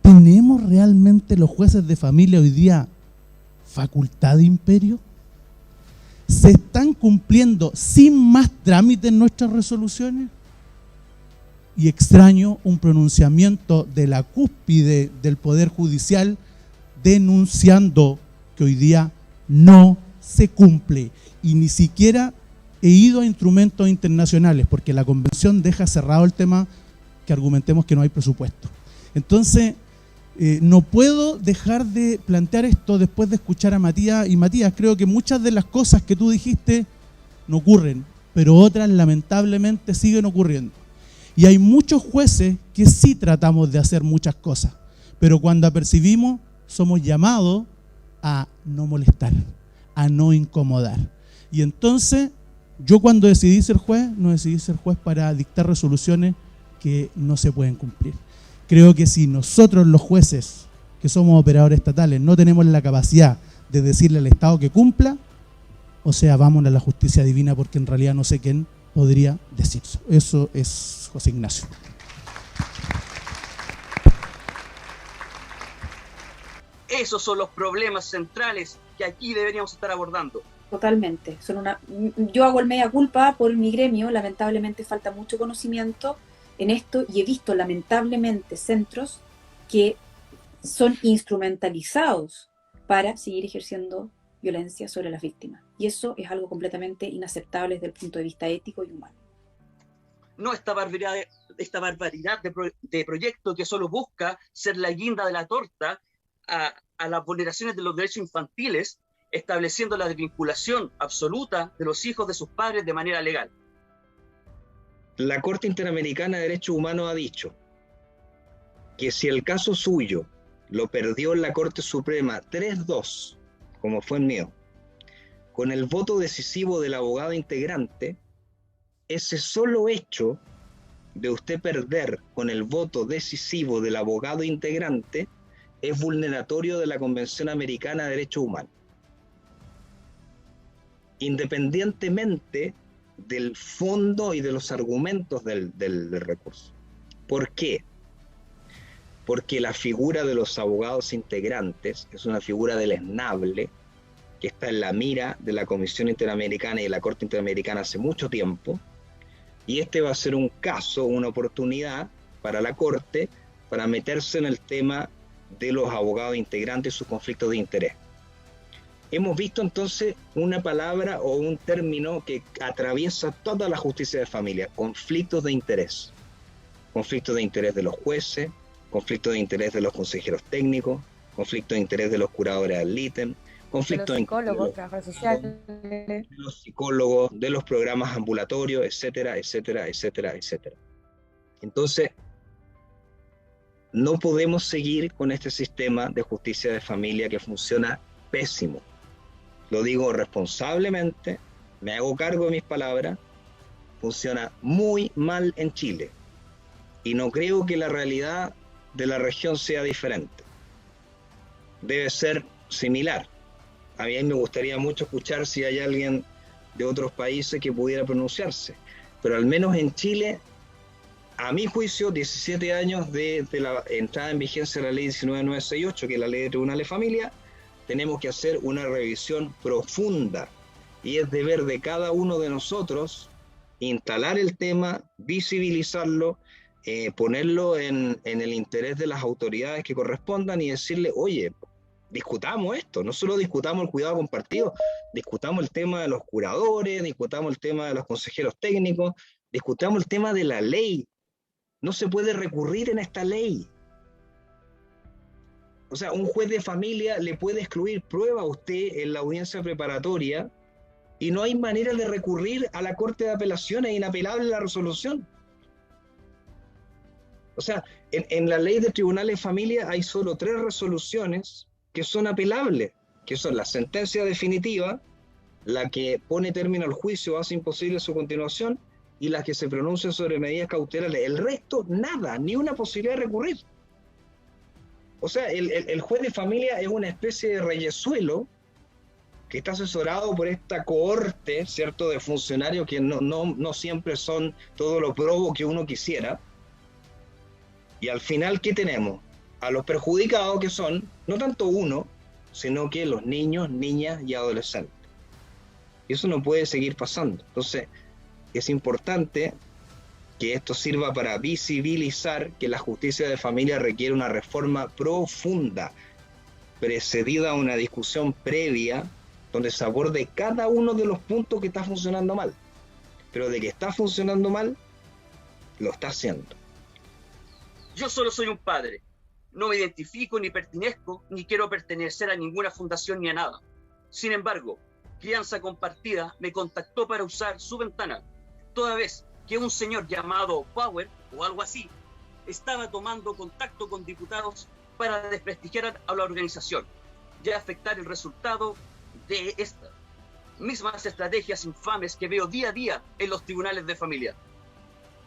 ¿tenemos realmente los jueces de familia hoy día facultad de imperio? ¿Se están cumpliendo sin más trámite en nuestras resoluciones? Y extraño un pronunciamiento de la cúspide del Poder Judicial denunciando que hoy día no se cumple. Y ni siquiera he ido a instrumentos internacionales, porque la Convención deja cerrado el tema que argumentemos que no hay presupuesto. Entonces, no puedo dejar de plantear esto después de escuchar a Matías. Y Matías, creo que muchas de las cosas que tú dijiste no ocurren, pero otras lamentablemente siguen ocurriendo. Y hay muchos jueces que sí tratamos de hacer muchas cosas, pero cuando apercibimos somos llamados a no molestar, a no incomodar. Y entonces, yo cuando decidí ser juez, no decidí ser juez para dictar resoluciones que no se pueden cumplir. Creo que si nosotros los jueces, que somos operadores estatales, no tenemos la capacidad de decirle al Estado que cumpla, o sea, vámonos a la justicia divina, porque en realidad no sé quién podría decir eso. Eso es José Ignacio. Esos son los problemas centrales que aquí deberíamos estar abordando. Totalmente. Yo hago el mea culpa por mi gremio, lamentablemente falta mucho conocimiento en esto y he visto lamentablemente centros que son instrumentalizados para seguir ejerciendo violencia sobre las víctimas. Y eso es algo completamente inaceptable desde el punto de vista ético y humano. No esta barbaridad de proyecto que solo busca ser la guinda de la torta a las vulneraciones de los derechos infantiles, estableciendo la desvinculación absoluta de los hijos de sus padres de manera legal. La Corte Interamericana de Derechos Humanos ha dicho que si el caso suyo lo perdió en la Corte Suprema 3-2, como fue el mío, con el voto decisivo del abogado integrante, ese solo hecho de usted perder con el voto decisivo del abogado integrante es vulneratorio de la Convención Americana de Derechos Humanos, independientemente del fondo y de los argumentos del recurso. ¿Por qué? Porque la figura de los abogados integrantes es una figura deleznable que está en la mira de la Comisión Interamericana y de la Corte Interamericana hace mucho tiempo, y este va a ser un caso, una oportunidad para la Corte para meterse en el tema de los abogados integrantes y sus conflictos de interés. Hemos visto entonces una palabra o un término que atraviesa toda la justicia de familia: conflictos de interés. Conflictos de interés de los jueces, conflictos de interés de los consejeros técnicos, conflictos de interés de los curadores ad litem, conflictos de psicólogos, trabajadores sociales, de los psicólogos, de los programas ambulatorios, etcétera, etcétera, etcétera, etcétera. Entonces, no podemos seguir con este sistema de justicia de familia que funciona pésimo. Lo digo responsablemente, me hago cargo de mis palabras, funciona muy mal en Chile. Y no creo que la realidad de la región sea diferente. Debe ser similar. A mí me gustaría mucho escuchar si hay alguien de otros países que pudiera pronunciarse. Pero al menos en Chile, a mi juicio, 17 años de la entrada en vigencia de la ley 19968, que es la ley de tribunales de familia, tenemos que hacer una revisión profunda. Y es deber de cada uno de nosotros instalar el tema, visibilizarlo, ponerlo en el interés de las autoridades que correspondan y decirle, oye, discutamos esto, no solo discutamos el cuidado compartido, discutamos el tema de los curadores, discutamos el tema de los consejeros técnicos, discutamos el tema de la ley. No se puede recurrir en esta ley. O sea, un juez de familia le puede excluir prueba a usted en la audiencia preparatoria y no hay manera de recurrir a la Corte de Apelaciones, es inapelable la resolución. O sea, en la ley de tribunales de familia hay solo 3 resoluciones que son apelables, que son la sentencia definitiva, la que pone término al juicio o hace imposible su continuación, y las que se pronuncian sobre medidas cautelares. El resto, nada, ni una posibilidad de recurrir. O sea, el juez de familia es una especie de reyesuelo que está asesorado por esta cohorte, ¿cierto?, de funcionarios que no siempre son todo lo probo que uno quisiera. Y al final, ¿qué tenemos? A los perjudicados, que son no tanto uno, sino que los niños, niñas y adolescentes. Y eso no puede seguir pasando. Entonces, es importante que esto sirva para visibilizar que la justicia de familia requiere una reforma profunda, precedida a una discusión previa, donde se aborde cada uno de los puntos que está funcionando mal. Pero de que está funcionando mal, lo está haciendo. Yo solo soy un padre. No me identifico ni pertenezco, ni quiero pertenecer a ninguna fundación ni a nada. Sin embargo, Crianza Compartida me contactó para usar su ventana, toda vez que un señor llamado Power, o algo así, estaba tomando contacto con diputados para desprestigiar a la organización y afectar el resultado de estas mismas estrategias infames que veo día a día en los tribunales de familia.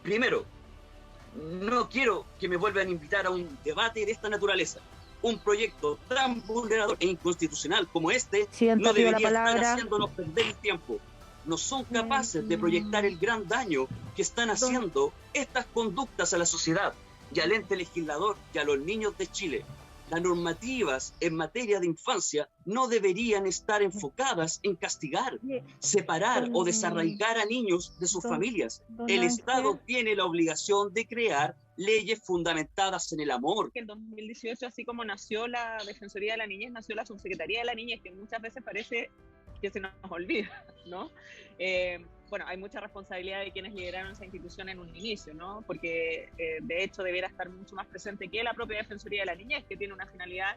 Primero, no quiero que me vuelvan a invitar a un debate de esta naturaleza. Un proyecto tan vulnerador e inconstitucional como este no debería estar haciéndonos perder el tiempo. No son capaces de proyectar el gran daño que están haciendo estas conductas a la sociedad y al ente legislador y a los niños de Chile. Las normativas en materia de infancia no deberían estar enfocadas en castigar, separar o desarraigar a niños de sus familias. El Estado tiene la obligación de crear leyes fundamentadas en el amor. En 2018, así como nació la Defensoría de la Niñez, nació la Subsecretaría de la Niñez, que muchas veces parece que se nos olvida, ¿no? Bueno, hay mucha responsabilidad de quienes lideraron esa institución en un inicio, ¿no? Porque de hecho debiera estar mucho más presente que la propia Defensoría de la Niñez, que tiene una finalidad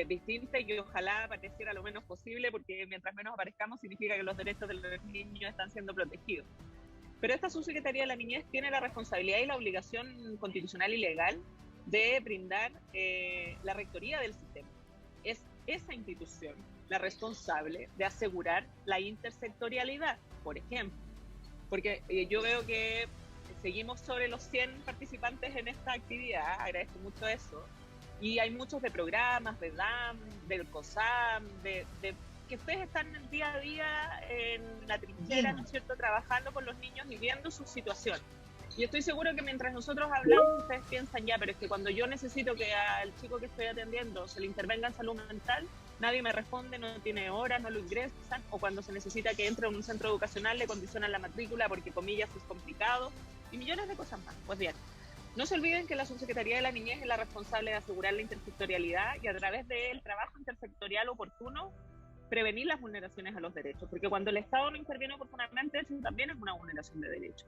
distinta y que ojalá apareciera lo menos posible, porque mientras menos aparezcamos significa que los derechos de los niños están siendo protegidos. Pero esta Subsecretaría de la Niñez tiene la responsabilidad y la obligación constitucional y legal de brindar la rectoría del sistema. Es esa institución la responsable de asegurar la intersectorialidad, por ejemplo. Porque yo veo que seguimos sobre los 100 participantes en esta actividad, agradezco mucho eso, y hay muchos de programas, de DAM, del COSAM, que ustedes están día a día en la trinchera, ¿no es cierto?, trabajando con los niños y viendo su situación. Y estoy seguro que mientras nosotros hablamos, ustedes piensan, ya, pero es que cuando yo necesito que al chico que estoy atendiendo se le intervenga en salud mental, nadie me responde, no tiene horas, no lo ingresan, o cuando se necesita que entre a un centro educacional le condicionan la matrícula porque, comillas, es complicado, y millones de cosas más. Pues bien, no se olviden que la Subsecretaría de la Niñez es la responsable de asegurar la intersectorialidad y a través del trabajo intersectorial oportuno prevenir las vulneraciones a los derechos, porque cuando el Estado no interviene oportunamente, eso también es una vulneración de derechos.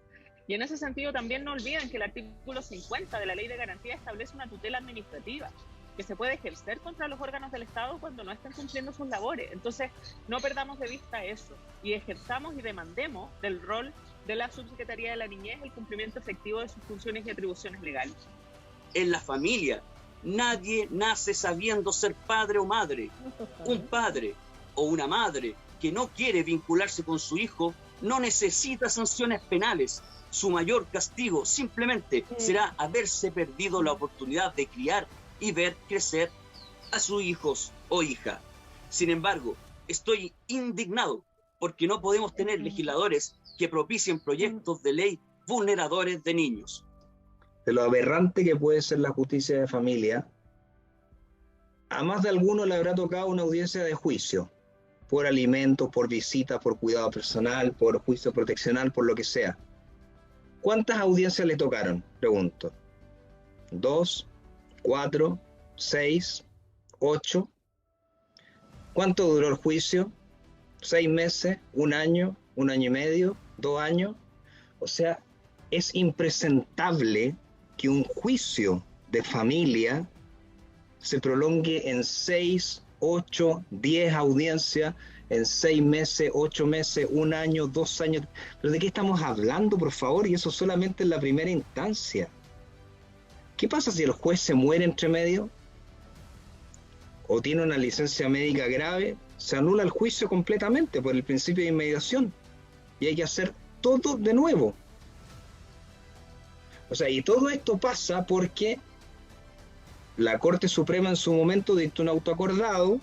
Y en ese sentido también no olviden que el artículo 50 de la Ley de Garantía establece una tutela administrativa que se puede ejercer contra los órganos del Estado cuando no estén cumpliendo sus labores. Entonces, no perdamos de vista eso y ejerzamos y demandemos del rol de la Subsecretaría de la Niñez el cumplimiento efectivo de sus funciones y atribuciones legales. En la familia, nadie nace sabiendo ser padre o madre. Un padre o una madre que no quiere vincularse con su hijo no necesita sanciones penales. Su mayor castigo simplemente será haberse perdido la oportunidad de criar y ver crecer a sus hijos o hija. Sin embargo, estoy indignado porque no podemos tener legisladores que propicien proyectos de ley vulneradores de niños. De lo aberrante que puede ser la justicia de familia, a más de alguno le habrá tocado una audiencia de juicio, por alimentos, por visitas, por cuidado personal, por juicio proteccional, por lo que sea. ¿Cuántas audiencias le tocaron? Pregunto. 2, 4, 6, 8. ¿Cuánto duró el juicio? 6 meses, 1 año, 1 año y medio, 2 años. O sea, es impresentable que un juicio de familia se prolongue en 6, 8, 10 audiencias en 6 meses, 8 meses, 1 año, 2 años. ¿Pero de qué estamos hablando, por favor? Y eso solamente en la primera instancia. ¿Qué pasa si el juez se muere entre medio? ¿O tiene una licencia médica grave? Se anula el juicio completamente por el principio de inmediación. Y hay que hacer todo de nuevo. O sea, y todo esto pasa porque la Corte Suprema en su momento dictó un auto acordado,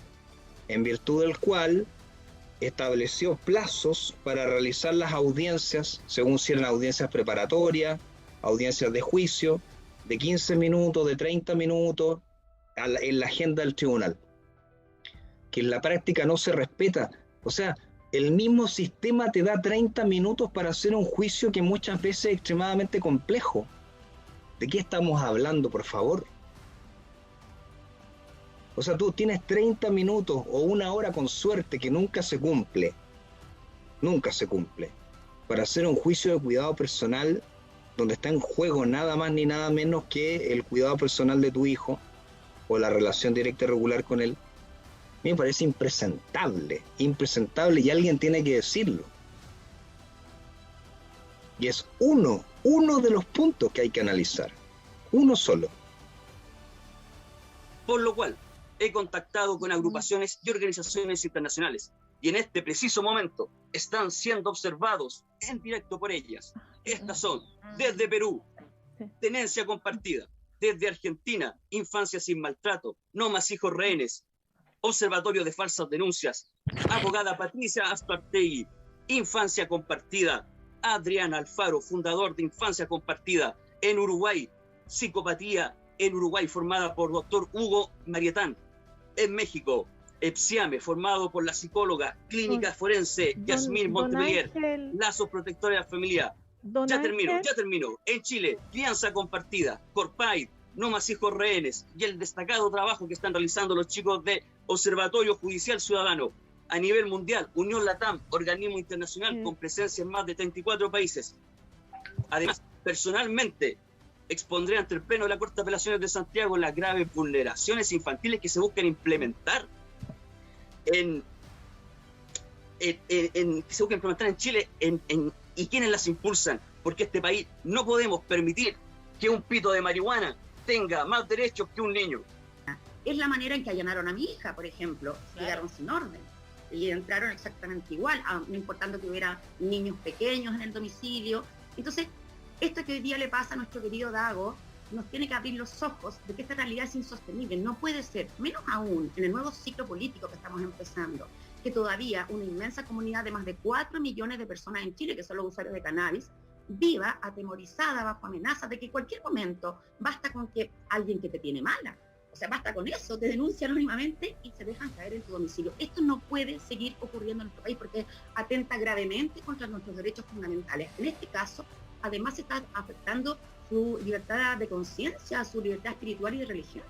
en virtud del cual estableció plazos para realizar las audiencias, según si eran audiencias preparatorias, audiencias de juicio, de 15 minutos, de 30 minutos, en la agenda del tribunal, que en la práctica no se respeta. O sea, el mismo sistema te da 30 minutos para hacer un juicio que muchas veces es extremadamente complejo. ¿De qué estamos hablando, por favor? O sea, tú tienes 30 minutos o 1 hora con suerte, que nunca se cumple, para hacer un juicio de cuidado personal donde está en juego nada más ni nada menos que el cuidado personal de tu hijo o la relación directa y regular con él. A mí me parece impresentable, y alguien tiene que decirlo. Y es uno de los puntos que hay que analizar, uno solo. Por lo cual, he contactado con agrupaciones y organizaciones internacionales y en este preciso momento están siendo observados en directo por ellas. Estas son, desde Perú, Tenencia Compartida; desde Argentina, Infancia Sin Maltrato, No Más Hijos Rehenes, Observatorio de Falsas Denuncias, abogada Patricia Aspartegui; Infancia Compartida, Adrián Alfaro, fundador de Infancia Compartida; en Uruguay, Psicopatía en Uruguay, formada por Dr. Hugo Marietán; en México, EPSIAME, formado por la psicóloga clínica forense Yasmín Montpellier; Lazos Protectores de la Familia. Ya termino. En Chile, Crianza Compartida, Corpaid, No Más Hijos Rehenes y el destacado trabajo que están realizando los chicos de Observatorio Judicial Ciudadano. A nivel mundial, Unión LATAM, organismo internacional con presencia en más de 34 países. Además, personalmente, expondré ante el Pleno de la Corte de Apelaciones de Santiago las graves vulneraciones infantiles que se buscan implementar en Chile y quienes las impulsan, porque este país no podemos permitir que un pito de marihuana tenga más derechos que un niño. Es la manera en que allanaron a mi hija, por ejemplo. Llegaron sin orden y entraron exactamente igual, no importando que hubiera niños pequeños en el domicilio. Entonces, esto que hoy día le pasa a nuestro querido Dago nos tiene que abrir los ojos de que esta realidad es insostenible. No puede ser, menos aún en el nuevo ciclo político que estamos empezando, que todavía una inmensa comunidad de más de 4 millones de personas en Chile, que son los usuarios de cannabis, viva atemorizada bajo amenaza de que en cualquier momento basta con que alguien que te tiene mala, o sea, basta con eso, te denuncia anónimamente y se dejan caer en tu domicilio. Esto no puede seguir ocurriendo en nuestro país porque atenta gravemente contra nuestros derechos fundamentales. En este caso, además se está afectando su libertad de conciencia, su libertad espiritual y de religión.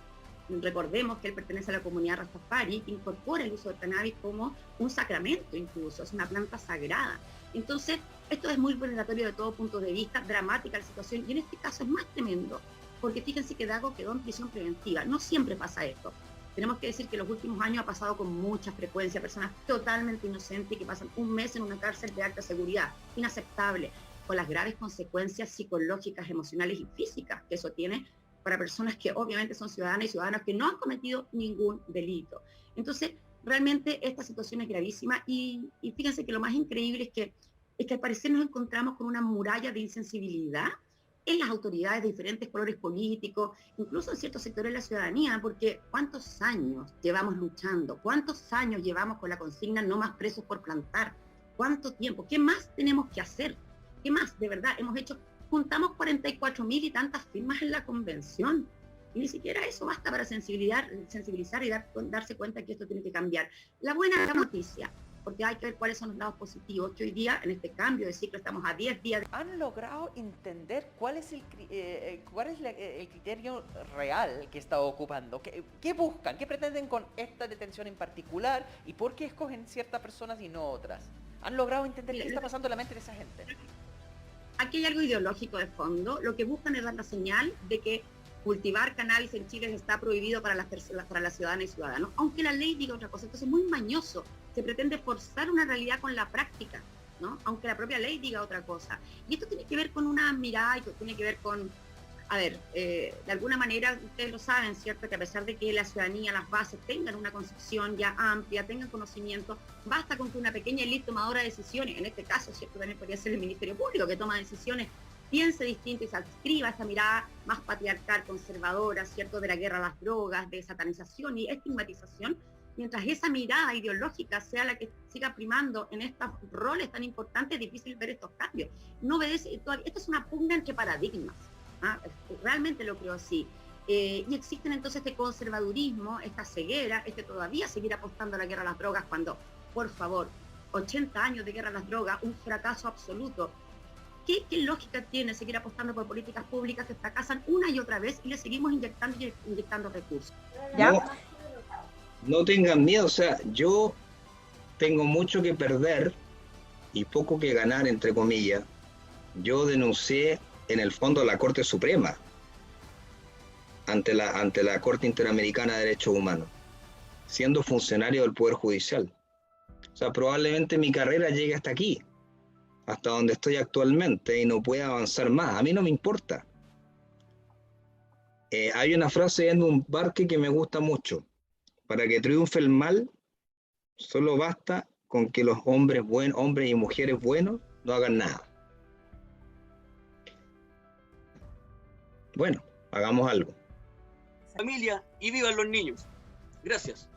Recordemos que él pertenece a la comunidad Rastafari, que incorpora el uso del cannabis como un sacramento incluso, es una planta sagrada. Entonces, esto es muy vulneratorio de todo punto de vista, dramática la situación, y en este caso es más tremendo, porque fíjense que Dago quedó en prisión preventiva. No siempre pasa esto. Tenemos que decir que en los últimos años ha pasado con mucha frecuencia personas totalmente inocentes que pasan un mes en una cárcel de alta seguridad, inaceptable, con las graves consecuencias psicológicas, emocionales y físicas que eso tiene para personas que obviamente son ciudadanas y ciudadanos que no han cometido ningún delito. Entonces, realmente esta situación es gravísima y fíjense que lo más increíble es que al parecer nos encontramos con una muralla de insensibilidad en las autoridades de diferentes colores políticos, incluso en ciertos sectores de la ciudadanía, porque ¿cuántos años llevamos luchando? ¿Cuántos años llevamos con la consigna no más presos por plantar? ¿Cuánto tiempo? ¿Qué más tenemos que hacer? ¿Qué más? De verdad, juntamos 44.000 y tantas firmas en la convención. Y ni siquiera eso basta para sensibilizar y darse cuenta que esto tiene que cambiar. La buena noticia, porque hay que ver cuáles son los lados positivos, que hoy día, en este cambio de ciclo, estamos a 10 días. ¿Han logrado entender cuál es el criterio real que está ocupando? ¿Qué buscan? ¿Qué pretenden con esta detención en particular? ¿Y por qué escogen ciertas personas y no otras? ¿Han logrado entender qué está pasando en la mente de esa gente? Aquí hay algo ideológico de fondo. Lo que buscan es dar la señal de que cultivar cannabis en Chile está prohibido para las ciudadanas y ciudadanos, aunque la ley diga otra cosa. Entonces es muy mañoso se pretende forzar una realidad con la práctica, ¿no? Aunque la propia ley diga otra cosa. Y esto tiene que ver con una mirada y tiene que ver con, a ver, de alguna manera, ustedes lo saben, ¿cierto? Que a pesar de que la ciudadanía, las bases tengan una concepción ya amplia, tengan conocimiento, basta con que una pequeña élite tomadora de decisiones, en este caso, ¿cierto? También podría ser el Ministerio Público que toma decisiones, piense distinto y se adscriba a esa mirada más patriarcal, conservadora, ¿cierto? De la guerra a las drogas, de satanización y estigmatización, mientras esa mirada ideológica sea la que siga primando en estos roles tan importantes, es difícil ver estos cambios. No obedece, esto es una pugna entre paradigmas. Realmente lo creo así. Y existen entonces este conservadurismo, esta ceguera, todavía seguir apostando a la guerra a las drogas cuando, por favor, 80 años de guerra a las drogas, un fracaso absoluto. ¿Qué lógica tiene seguir apostando por políticas públicas que fracasan una y otra vez y le seguimos inyectando recursos? No tengan miedo, o sea, yo tengo mucho que perder y poco que ganar, entre comillas. Yo denuncié en el fondo a la Corte Suprema ante la Corte Interamericana de Derechos Humanos, siendo funcionario del Poder Judicial. O sea, probablemente mi carrera llegue hasta aquí, hasta donde estoy actualmente, y no pueda avanzar más. A mí no me importa. Hay una frase en un parque que me gusta mucho: para que triunfe el mal, solo basta con que los hombres y mujeres buenos no hagan nada. Bueno, hagamos algo. Familia y vivan los niños. Gracias.